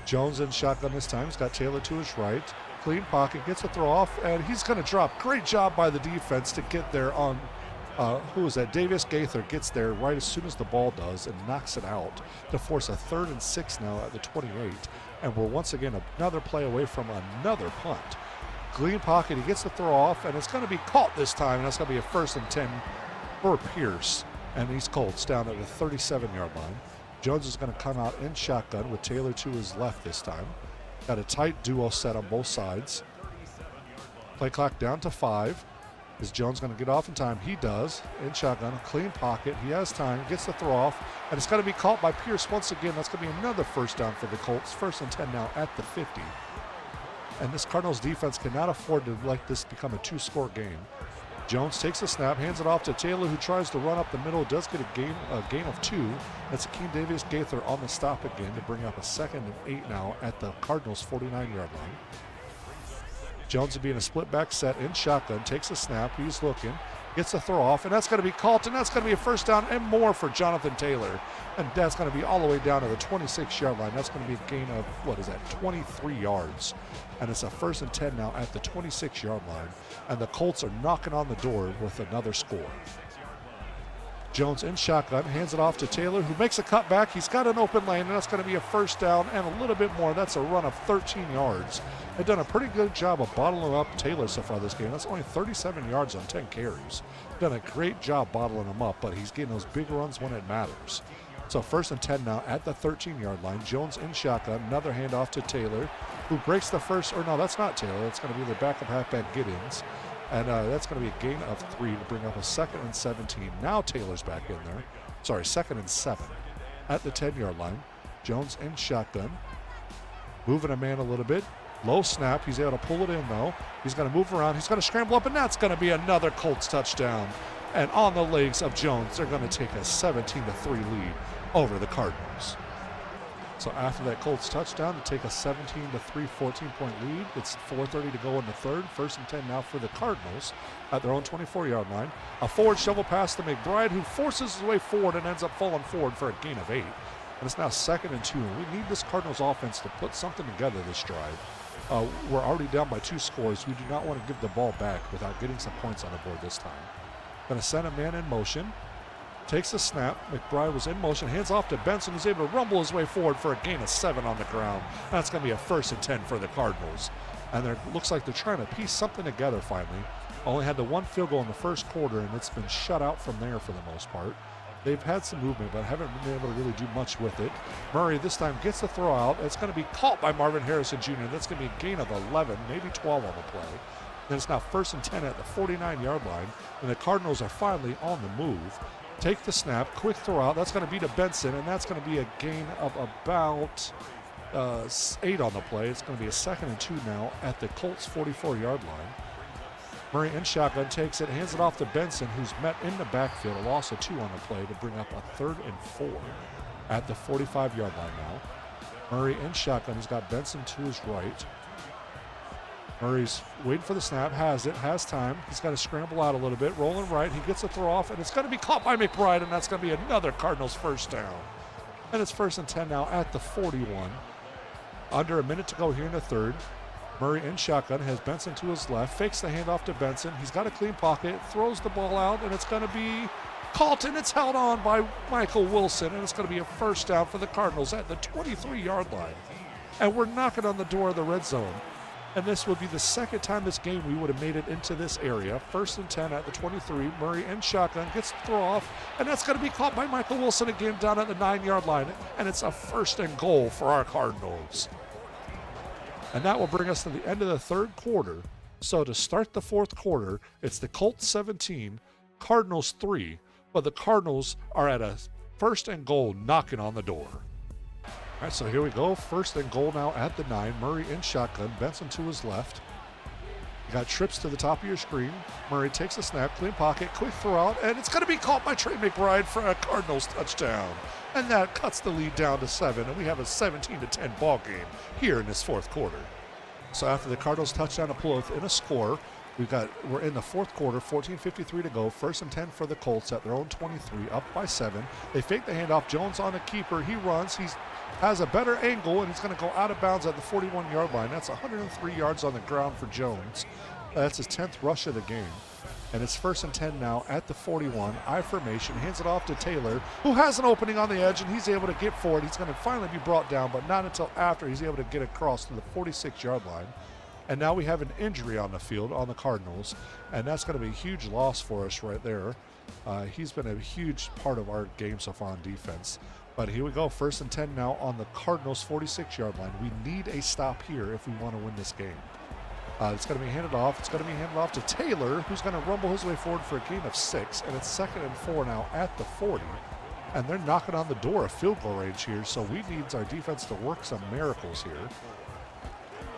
Jones in shotgun this time. He's got Taylor to his right. Clean pocket, gets a throw off, and he's going to drop. Great job by the defense to get there on, who is that? Davis Gaither gets there right as soon as the ball does and knocks it out to force a 3rd and 6 now at the 28. And we're once again another play away from another punt. Clean pocket, he gets the throw off, and it's going to be caught this time, and that's going to be a 1st and 10 for Pierce. And these Colts down at the 37-yard line. Jones is going to come out in shotgun with Taylor to his left this time. Got a tight duo set on both sides. Play clock down to 5. Is Jones going to get off in time? He does. In shotgun, clean pocket. He has time, gets the throw off, and it's going to be caught by Pierce once again. That's going to be another 1st down for the Colts. 1st and 10 now at the 50. And this Cardinals defense cannot afford to let this become a 2-score game. Jones takes a snap, hands it off to Taylor, who tries to run up the middle, does get a gain of 2. That's Akeem Davis Gaither on the stop again to bring up a 2nd and 8 now at the Cardinals' 49-yard line. Jones will be in a split back set in shotgun, takes a snap, he's looking, gets a throw off, and that's going to be caught, and that's going to be a 1st down and more for Jonathan Taylor. And that's going to be all the way down to the 26-yard line. That's going to be a gain of, 23 yards. And it's a 1st and 10 now at the 26-yard line. And the Colts are knocking on the door with another score. Jones in shotgun, hands it off to Taylor, who makes a cutback. He's got an open lane, and that's going to be a 1st down and a little bit more. That's a run of 13 yards. They've done a pretty good job of bottling up Taylor so far this game. That's only 37 yards on 10 carries. Done a great job bottling him up, but he's getting those big runs when it matters. So 1st and 10 now at the 13-yard line. Jones in shotgun, another handoff to Taylor, who breaks the first, or no, that's not Taylor. That's going to be the backup halfback Giddens. And that's going to be a gain of 3 to bring up a 2nd and 17. Now Taylor's back in there. Sorry, 2nd and 7 at the 10-yard line. Jones in shotgun, moving a man a little bit. Low snap. He's able to pull it in, though. He's going to move around. He's going to scramble up, and that's going to be another Colts touchdown. And on the legs of Jones, they're going to take a 17-3 lead over the Cardinals. So after that Colts touchdown to take a 17-3 14-point lead, it's 4:30 to go in the third. 1st and 10 now for the Cardinals at their own 24-yard line. A forward shovel pass to McBride, who forces his way forward and ends up falling forward for a gain of 8. And it's now 2nd and 2. And we need this Cardinals offense to put something together this drive. We're already down by 2 scores. We do not want to give the ball back without getting some points on the board this time. Going to send a man in motion. Takes a snap. McBride was in motion. Hands off to Benson, who's able to rumble his way forward for a gain of 7 on the ground. That's going to be a 1st and 10 for the Cardinals. And it looks like they're trying to piece something together finally. Only had the 1 field goal in the first quarter, and it's been shut out from there for the most part. They've had some movement, but haven't been able to really do much with it. Murray this time gets the throw out. It's going to be caught by Marvin Harrison Jr. That's going to be a gain of 11, maybe 12 on the play. Then it's now 1st and 10 at the 49-yard line, and the Cardinals are finally on the move. Take the snap, quick throw out. That's going to be to Benson, and that's going to be a gain of about 8 on the play. It's going to be a 2nd and 2 now at the Colts 44-yard line. Murray in shotgun takes it, hands it off to Benson, who's met in the backfield, a loss of 2 on the play to bring up a 3rd and 4 at the 45-yard line now. Murray in shotgun. He's got Benson to his right. Murray's waiting for the snap, has it, has time. He's got to scramble out a little bit, rolling right. He gets a throw off, and it's going to be caught by McBride, and that's going to be another Cardinals 1st down. And it's 1st and 10 now at the 41. Under a minute to go here in the third. Murray in shotgun, has Benson to his left, fakes the handoff to Benson. He's got a clean pocket, throws the ball out, and it's going to be caught, and it's held on by Michael Wilson, and it's going to be a 1st down for the Cardinals at the 23-yard line. And we're knocking on the door of the red zone. And this would be the 2nd time this game we would have made it into this area. 1st and 10 at the 23. Murray in shotgun, gets the throw off, and that's going to be caught by Michael Wilson again down at the 9-yard line. And it's a 1st and goal for our Cardinals. And that will bring us to the end of the 3rd quarter. So to start the 4th quarter, it's the Colts 17, Cardinals 3, but the Cardinals are at a 1st and goal knocking on the door. All right, so here we go. 1st and goal now at the 9. Murray in shotgun. Benson to his left. You got trips to the top of your screen. Murray takes a snap, clean pocket, quick throw out, and it's going to be caught by Trey McBride for a Cardinals touchdown. And that cuts the lead down to 7, and we have a 17-10 ball game here in this 4th quarter. So after the Cardinals touchdown to pull in a score, We're in the fourth quarter, 14:53 to go. 1st and 10 for the Colts at their own 23, up by 7. They fake the handoff. Jones on the keeper. He runs. He has a better angle, and he's going to go out of bounds at the 41-yard line. That's 103 yards on the ground for Jones. That's his 10th rush of the game. And it's 1st and 10 now at the 41. I formation, hands it off to Taylor, who has an opening on the edge, and he's able to get forward. He's going to finally be brought down, but not until after he's able to get across to the 46-yard line. And now we have an injury on the field on the Cardinals, and that's going to be a huge loss for us right there. He's been a huge part of our game so far on defense. But here we go, 1st and 10 now on the Cardinals' 46-yard line. We need a stop here if we want to win this game. It's going to be handed off. It's going to be handed off to Taylor, who's going to rumble his way forward for a gain of 6. And it's 2nd and 4 now at the 40. And they're knocking on the door of field goal range here, so we need our defense to work some miracles here.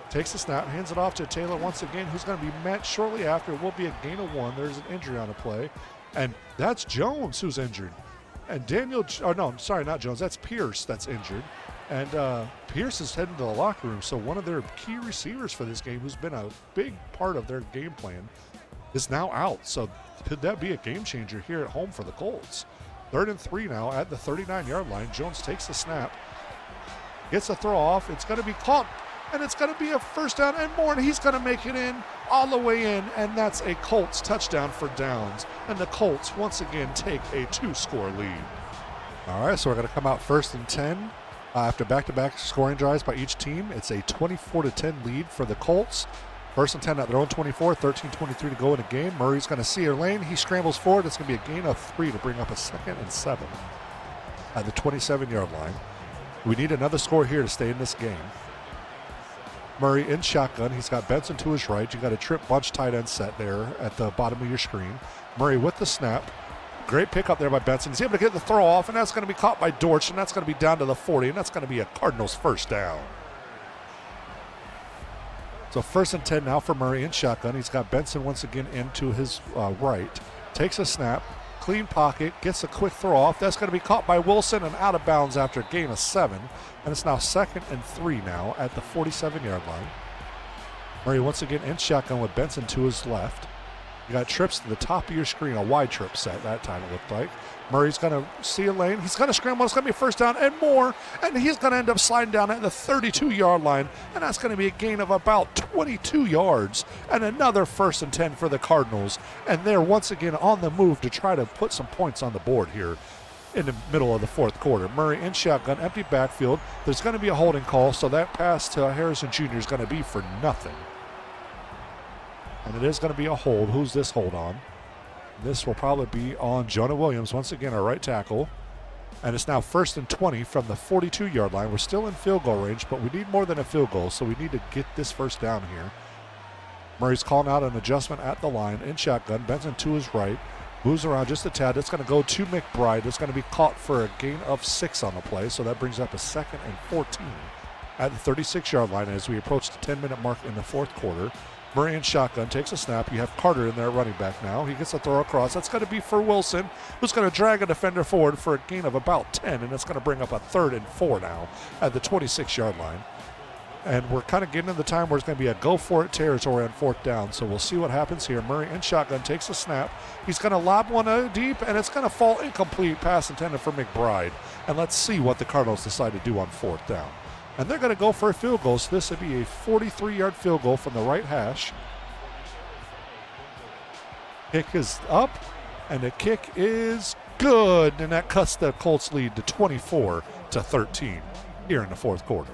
Takes the snap, hands it off to Taylor once again, who's going to be met shortly after. It will be a gain of 1. There's an injury on the play. And that's Jones who's injured. And not Jones. That's Pierce that's injured. And Pierce is heading to the locker room. So one of their key receivers for this game, who's been a big part of their game plan, is now out. So could that be a game changer here at home for the Colts? 3rd and 3 now at the 39-yard line. Jones takes the snap, gets a throw off. It's going to be caught. And it's going to be a 1st down and more, and he's going to make it in, all the way in, and that's a Colts touchdown for downs. And the Colts, once again, take a 2-score lead. All right, so we're going to come out 1st and 10. After back-to-back scoring drives by each team, it's a 24-10 lead for the Colts. 1st and 10 at their own 24, 13:23 to go in the game. Murray's going to see her lane. He scrambles forward. It's going to be a gain of 3 to bring up a 2nd and 7 at the 27-yard line. We need another score here to stay in this game. Murray in shotgun. He's got Benson to his right. You got a trip bunch tight end set there at the bottom of your screen. Murray with the snap. Great pickup there by Benson. He's able to get the throw off, and that's going to be caught by Dortch, and that's going to be down to the 40, and that's going to be a Cardinals 1st down. So 1st and 10 now for Murray in shotgun. He's got Benson once again into his right. Takes a snap. Clean pocket. Gets a quick throw off. That's going to be caught by Wilson and out of bounds after a gain of 7. And it's now 2nd and 3 now at the 47-yard line. Murray once again in shotgun with Benson to his left. You got trips to the top of your screen, a wide trip set that time it looked like. Murray's going to see a lane. He's going to scramble. It's going to be a 1st down and more. And he's going to end up sliding down at the 32-yard line. And that's going to be a gain of about 22 yards. And another 1st and 10 for the Cardinals. And they're once again on the move to try to put some points on the board here in the middle of the 4th quarter. Murray in shotgun, empty backfield. There's going to be a holding call, so that pass to Harrison Jr. is going to be for nothing. And it is going to be a hold. Who's this hold on? This will probably be on Jonah Williams, once again, our right tackle. And it's now 1st and 20 from the 42-yard line. We're still in field goal range, but we need more than a field goal, so we need to get this 1st down here. Murray's calling out an adjustment at the line in shotgun. Benson to his right. Moves around just a tad. It's going to go to McBride. It's going to be caught for a gain of 6 on the play, so that brings up a 2nd and 14 at the 36-yard line as we approach the 10-minute mark in the 4th quarter. Murray in shotgun takes a snap. You have Carter in there running back now. He gets a throw across. That's going to be for Wilson, who's going to drag a defender forward for a gain of about 10, and it's going to bring up a 3rd and 4 now at the 26-yard line. And we're kind of getting into the time where it's going to be a go-for-it territory on 4th down, so we'll see what happens here. Murray in shotgun takes a snap. He's going to lob one deep, and it's going to fall incomplete. Pass intended for McBride. And let's see what the Cardinals decide to do on 4th down. And they're going to go for a field goal, so this would be a 43-yard field goal from the right hash. Kick is up, and the kick is good, and that cuts the Colts lead to 24-13 here in the 4th quarter.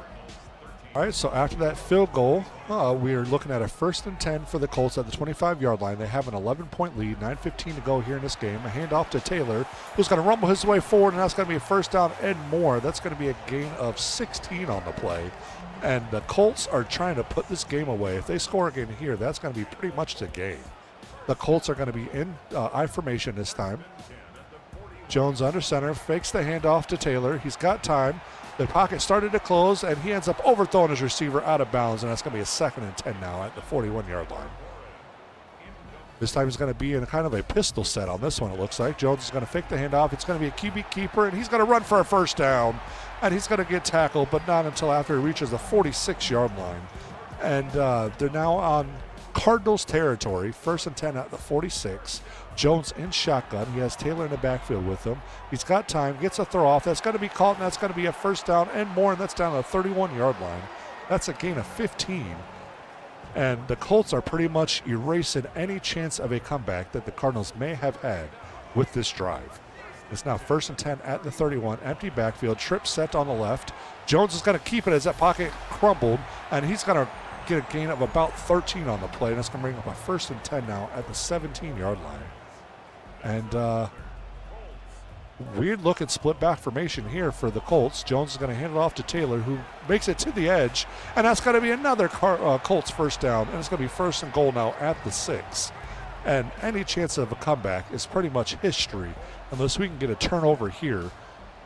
All right, so after that field goal, we are looking at a 1st and 10 for the Colts at the 25-yard line. They have an 11-point lead, 9:15 to go here in this game. A handoff to Taylor, who's going to rumble his way forward, and that's going to be a 1st down and more. That's going to be a gain of 16 on the play. And the Colts are trying to put this game away. If they score again here, that's going to be pretty much the game. The Colts are going to be in I formation this time. Jones under center, fakes the handoff to Taylor. He's got time. The pocket started to close, and he ends up overthrowing his receiver out of bounds, and that's going to be a 2nd and 10 now at the 41-yard line. This time he's going to be in kind of a pistol set on this one, it looks like. Jones is going to fake the handoff. It's going to be a QB keeper, and he's going to run for a 1st down, and he's going to get tackled, but not until after he reaches the 46-yard line. And they're now on Cardinals territory, 1st and 10 at the 46. Jones in shotgun. He has Taylor in the backfield with him. He's got time, gets a throw off. That's going to be caught, and that's going to be a first down and more, and that's down to the 31-yard line. That's a gain of 15. And the Colts are pretty much erasing any chance of a comeback that the Cardinals may have had with this drive. It's now 1st and 10 at the 31. Empty backfield. Trip set on the left. Jones is going to keep it as that pocket crumbled, and he's going to get a gain of about 13 on the play, and that's going to bring up a 1st and 10 now at the 17-yard line. And weird looking split back formation here for the Colts. Jones is going to hand it off to Taylor, who makes it to the edge, and that's going to be another Colts first down, and it's going to be 1st and goal now at the 6. And any chance of a comeback is pretty much history unless we can get a turnover here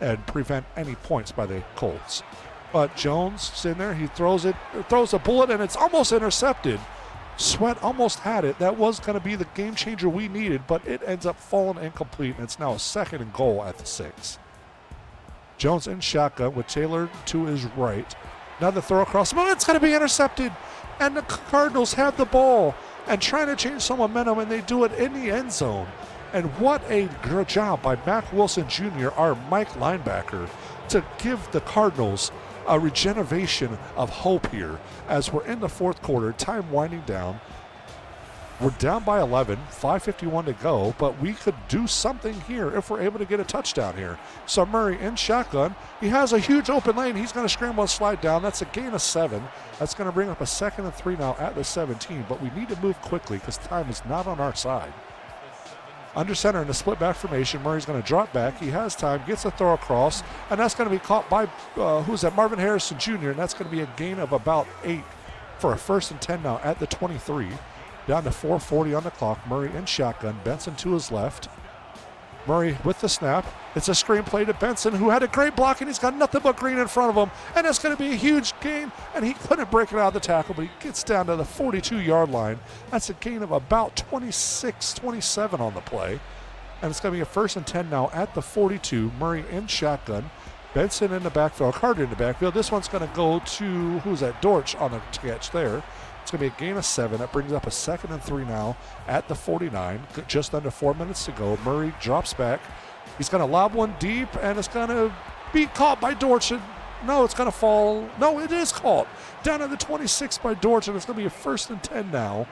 and prevent any points by the Colts. But Jones sitting there, he throws a bullet, and it's almost intercepted. Sweat almost had it. That was going to be the game changer we needed, but it ends up falling incomplete, and it's now a 2nd and goal at the 6. Jones in shotgun with Taylor to his right. Another throw across, but it's going to be intercepted, and the Cardinals have the ball and trying to change some momentum, and they do it in the end zone. And what a good job by Mac Wilson Jr., our Mike linebacker, to give the Cardinals a regeneration of hope here as we're in the 4th quarter, time winding down. We're down by 11, 5:51 to go, but we could do something here if we're able to get a touchdown here. So Murray in shotgun. He has a huge open lane. He's going to scramble and slide down. That's a gain of 7. That's going to bring up a 2nd and 3 now at the 17, but we need to move quickly because time is not on our side. Under center in the split back formation, Murray's going to drop back. He has time, gets a throw across, and that's going to be caught by, Marvin Harrison Jr., and that's going to be a gain of about 8 for a 1st and 10 now at the 23. Down to 4:40 on the clock. Murray in shotgun. Benson to his left. Murray with the snap. It's a screen play to Benson, who had a great block, and he's got nothing but green in front of him. And it's going to be a huge gain, and he couldn't break it out of the tackle, but he gets down to the 42-yard line. That's a gain of about 26, 27 on the play. And it's going to be a 1st and 10 now at the 42. Murray in shotgun. Benson in the backfield. Carter in the backfield. This one's going to go to, Dortch on the catch there. It's going to be a gain of 7. That brings up a 2nd and 3 now at the 49. Just under 4 minutes to go. Murray drops back. He's going to lob one deep, and it's going to be caught by Dortch. No, it's going to fall. No, it is caught. Down at the 26 by Dortch, and it's going to be a 1st and 10 now.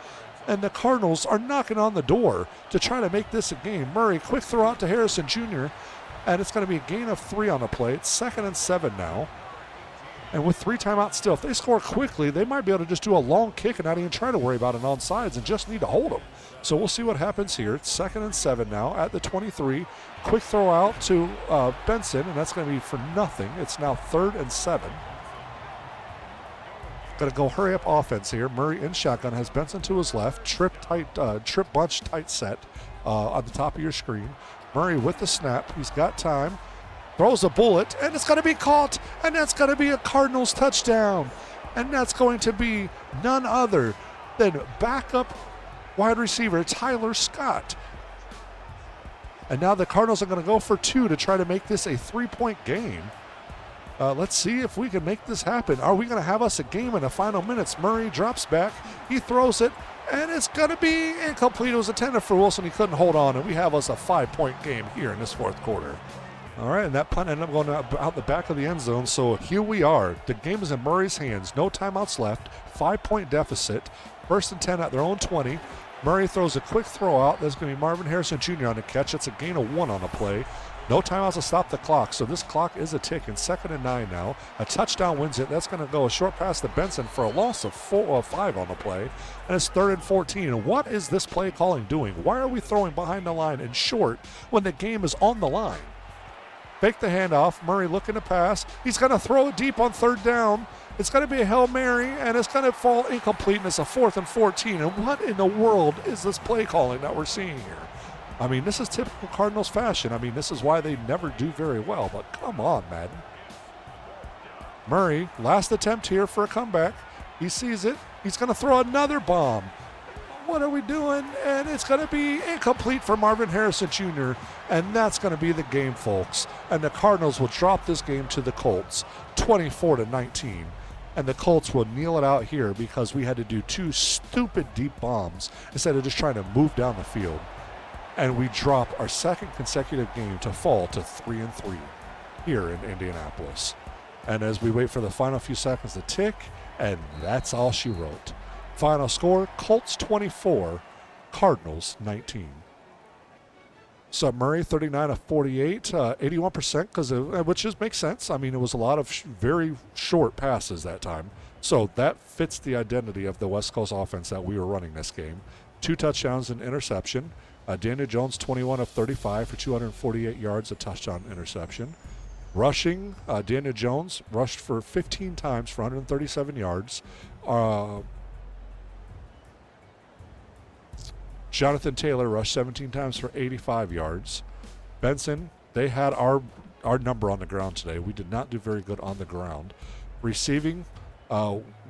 And the Cardinals are knocking on the door to try to make this a game. Murray, quick throw out to Harrison Jr., and it's going to be a gain of 3 on the play. It's 2nd and 7 now. And with 3 timeouts still, if they score quickly, they might be able to just do a long kick and not even try to worry about an onside and just need to hold them. So we'll see what happens here. It's 2nd and 7 now at the 23. Quick throw out to Benson, and that's going to be for nothing. It's now 3rd and 7. Going to go hurry up offense here. Murray in shotgun has Benson to his left. Trip bunch tight set on the top of your screen. Murray with the snap. He's got time. Throws a bullet, and it's going to be caught, and that's going to be a Cardinals touchdown. And that's going to be none other than backup wide receiver Tyler Scott. And now the Cardinals are going to go for 2 to try to make this a 3-point game. Let's see if we can make this happen. Are we going to have us a game in the final minutes? Murray drops back. He throws it, and it's going to be incomplete. It was intended for Wilson. He couldn't hold on, and we have us a 5-point game here in this 4th quarter. All right, and that punt ended up going out the back of the end zone. So here we are. The game is in Murray's hands. No timeouts left. 5-point deficit. 1st and 10 at their own 20. Murray throws a quick throw out. There's going to be Marvin Harrison Jr. on the catch. That's a gain of 1 on the play. No timeouts to stop the clock. So this clock is a tick. In 2nd and 9 now. A touchdown wins it. That's going to go a short pass to Benson for a loss of 5 on the play. And it's 3rd and 14. And what is this play calling doing? Why are we throwing behind the line and short when the game is on the line? Fake the handoff. Murray looking to pass. He's going to throw it deep on 3rd down. It's going to be a Hail Mary, and it's going to fall incomplete, and it's a 4th and 14. And what in the world is this play calling that we're seeing here? I mean, this is typical Cardinals fashion. I mean, this is why they never do very well, but come on, Madden. Murray, last attempt here for a comeback. He sees it. He's going to throw another bomb. What are we doing? And it's going to be incomplete for Marvin Harrison Jr., and that's going to be the game, folks. And the Cardinals will drop this game to the Colts, 24-19. And the Colts will kneel it out here because we had to do 2 stupid deep bombs instead of just trying to move down the field. And we drop our second consecutive game to fall to 3-3 here in Indianapolis. And as we wait for the final few seconds to tick, and that's all she wrote. Final score, Colts 24, Cardinals 19. So Murray 39 of 48, 81%, which just makes sense. I mean, it was a lot of very short passes that time. So that fits the identity of the West Coast offense that we were running this game. 2 touchdowns and interception. Daniel Jones 21 of 35 for 248 yards, a touchdown interception. Rushing, Daniel Jones rushed for 15 times for 137 yards. Jonathan Taylor rushed 17 times for 85 yards. Benson, they had our number on the ground today. We did not do very good on the ground. Receiving,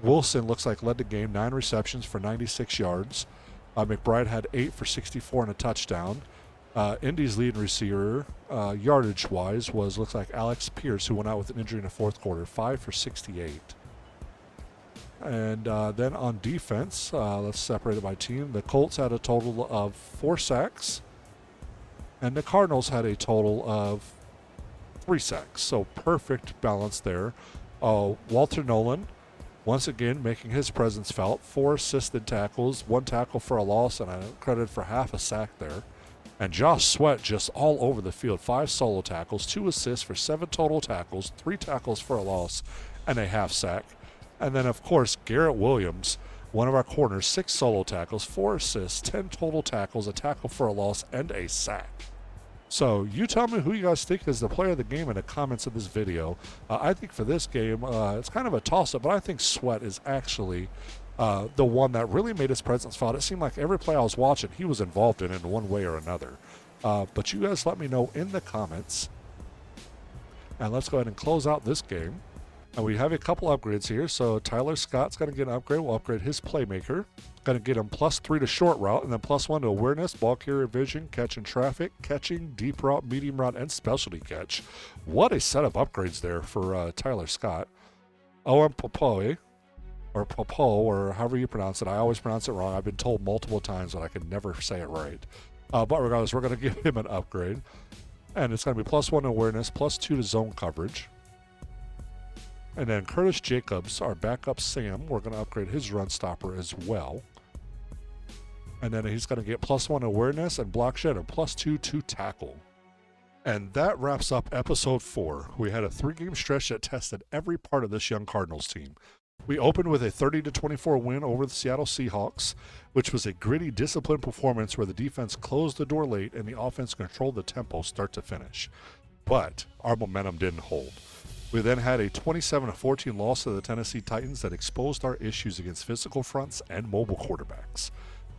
Wilson looks like led the game, 9 receptions for 96 yards. McBride had 8 for 64 and a touchdown. Indy's leading receiver, yardage-wise, looks like Alex Pierce, who went out with an injury in the fourth quarter, 5 for 68. And then on defense, let's separate it by team. The Colts had a total of 4 sacks, and the Cardinals had a total of 3 sacks. So perfect balance there. Walter Nolan, once again, making his presence felt. 4 assisted tackles, 1 tackle for a loss, and I'm credited for half a sack there. And Josh Sweat just all over the field. 5 solo tackles, 2 assists for 7 total tackles, 3 tackles for a loss, and a half sack. And then, of course, Garrett Williams, one of our corners, 6 solo tackles, 4 assists, 10 total tackles, a tackle for a loss, and a sack. So you tell me who you guys think is the player of the game in the comments of this video. I think for this game, it's kind of a toss-up, but I think Sweat is actually the one that really made his presence felt. It seemed like every play I was watching, he was involved in one way or another. But you guys let me know in the comments. And let's go ahead and close out this game. And we have a couple upgrades here. So Tyler Scott's going to get an upgrade. We'll upgrade his playmaker. Going to get him +3 to short route, and then +1 to awareness, ball carrier vision, catching traffic, catching, deep route, medium route, and specialty catch. What a set of upgrades there for Tyler Scott. Owen Popoe, or Popo, or however you pronounce it. I always pronounce it wrong. I've been told multiple times that I can never say it right. But regardless, we're going to give him an upgrade. And it's going to be +1 to awareness, +2 to zone coverage. And then Curtis Jacobs, our backup Sam, we're going to upgrade his run stopper as well. And then he's going to get +1 awareness and block shed and +2 to tackle. And that wraps up episode 4. We had a 3-game stretch that tested every part of this young Cardinals team. We opened with a 30-24 win over the Seattle Seahawks, which was a gritty, disciplined performance where the defense closed the door late and the offense controlled the tempo start to finish. But our momentum didn't hold. We then had a 27-14 loss to the Tennessee Titans that exposed our issues against physical fronts and mobile quarterbacks.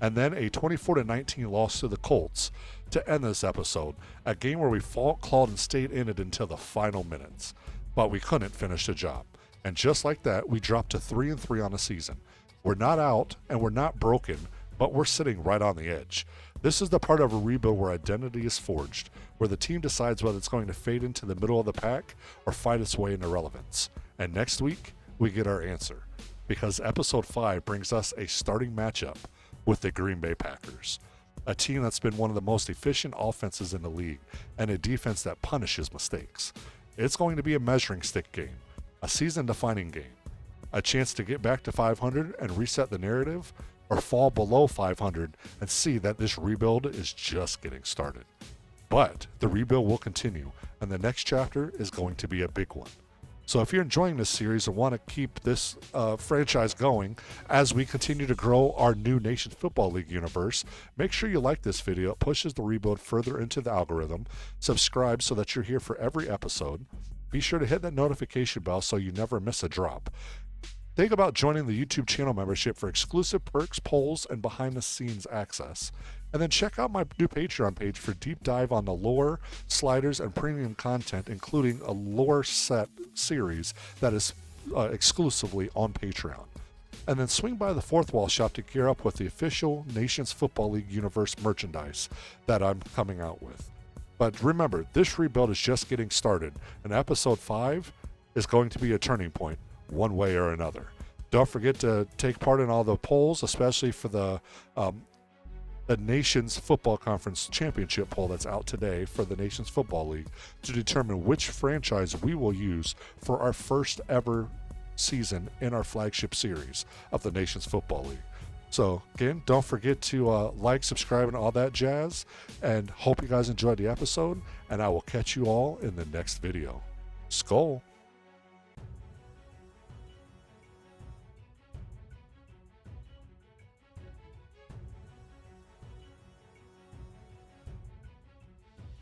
And then a 24-19 loss to the Colts to end this episode, a game where we fought, clawed, and stayed in it until the final minutes. But we couldn't finish the job. And just like that, we dropped to 3-3 on the season. We're not out, and we're not broken, but we're sitting right on the edge. This is the part of a rebuild where identity is forged, where the team decides whether it's going to fade into the middle of the pack or fight its way into relevance. And next week, we get our answer, because episode 5 brings us a starting matchup with the Green Bay Packers, a team that's been one of the most efficient offenses in the league and a defense that punishes mistakes. It's going to be a measuring stick game, a season-defining game, a chance to get back to 500 and reset the narrative, or fall below 500 and see that this rebuild is just getting started. But the rebuild will continue, and the next chapter is going to be a big one. So if you're enjoying this series and want to keep this franchise going as we continue to grow our new Nations Football League universe, make sure you like this video. It pushes the rebuild further into the algorithm. Subscribe so that you're here for every episode. Be sure to hit that notification bell so you never miss a drop. Think about joining the YouTube channel membership for exclusive perks, polls, and behind-the-scenes access. And then check out my new Patreon page for deep dive on the lore, sliders, and premium content, including a lore set series that is exclusively on Patreon. And then swing by the Fourth Wall shop to gear up with the official Nations Football League Universe merchandise that I'm coming out with. But remember, this rebuild is just getting started, and episode 5 is going to be a turning point. one way or another. Don't forget to take part in all the polls, especially for the Nations Football Conference Championship poll that's out today for the Nations Football League to determine which franchise we will use for our first ever season in our flagship series of the Nations Football League. So again, don't forget to like, subscribe, and all that jazz, and hope you guys enjoyed the episode, and I will catch you all in the next video. Skol!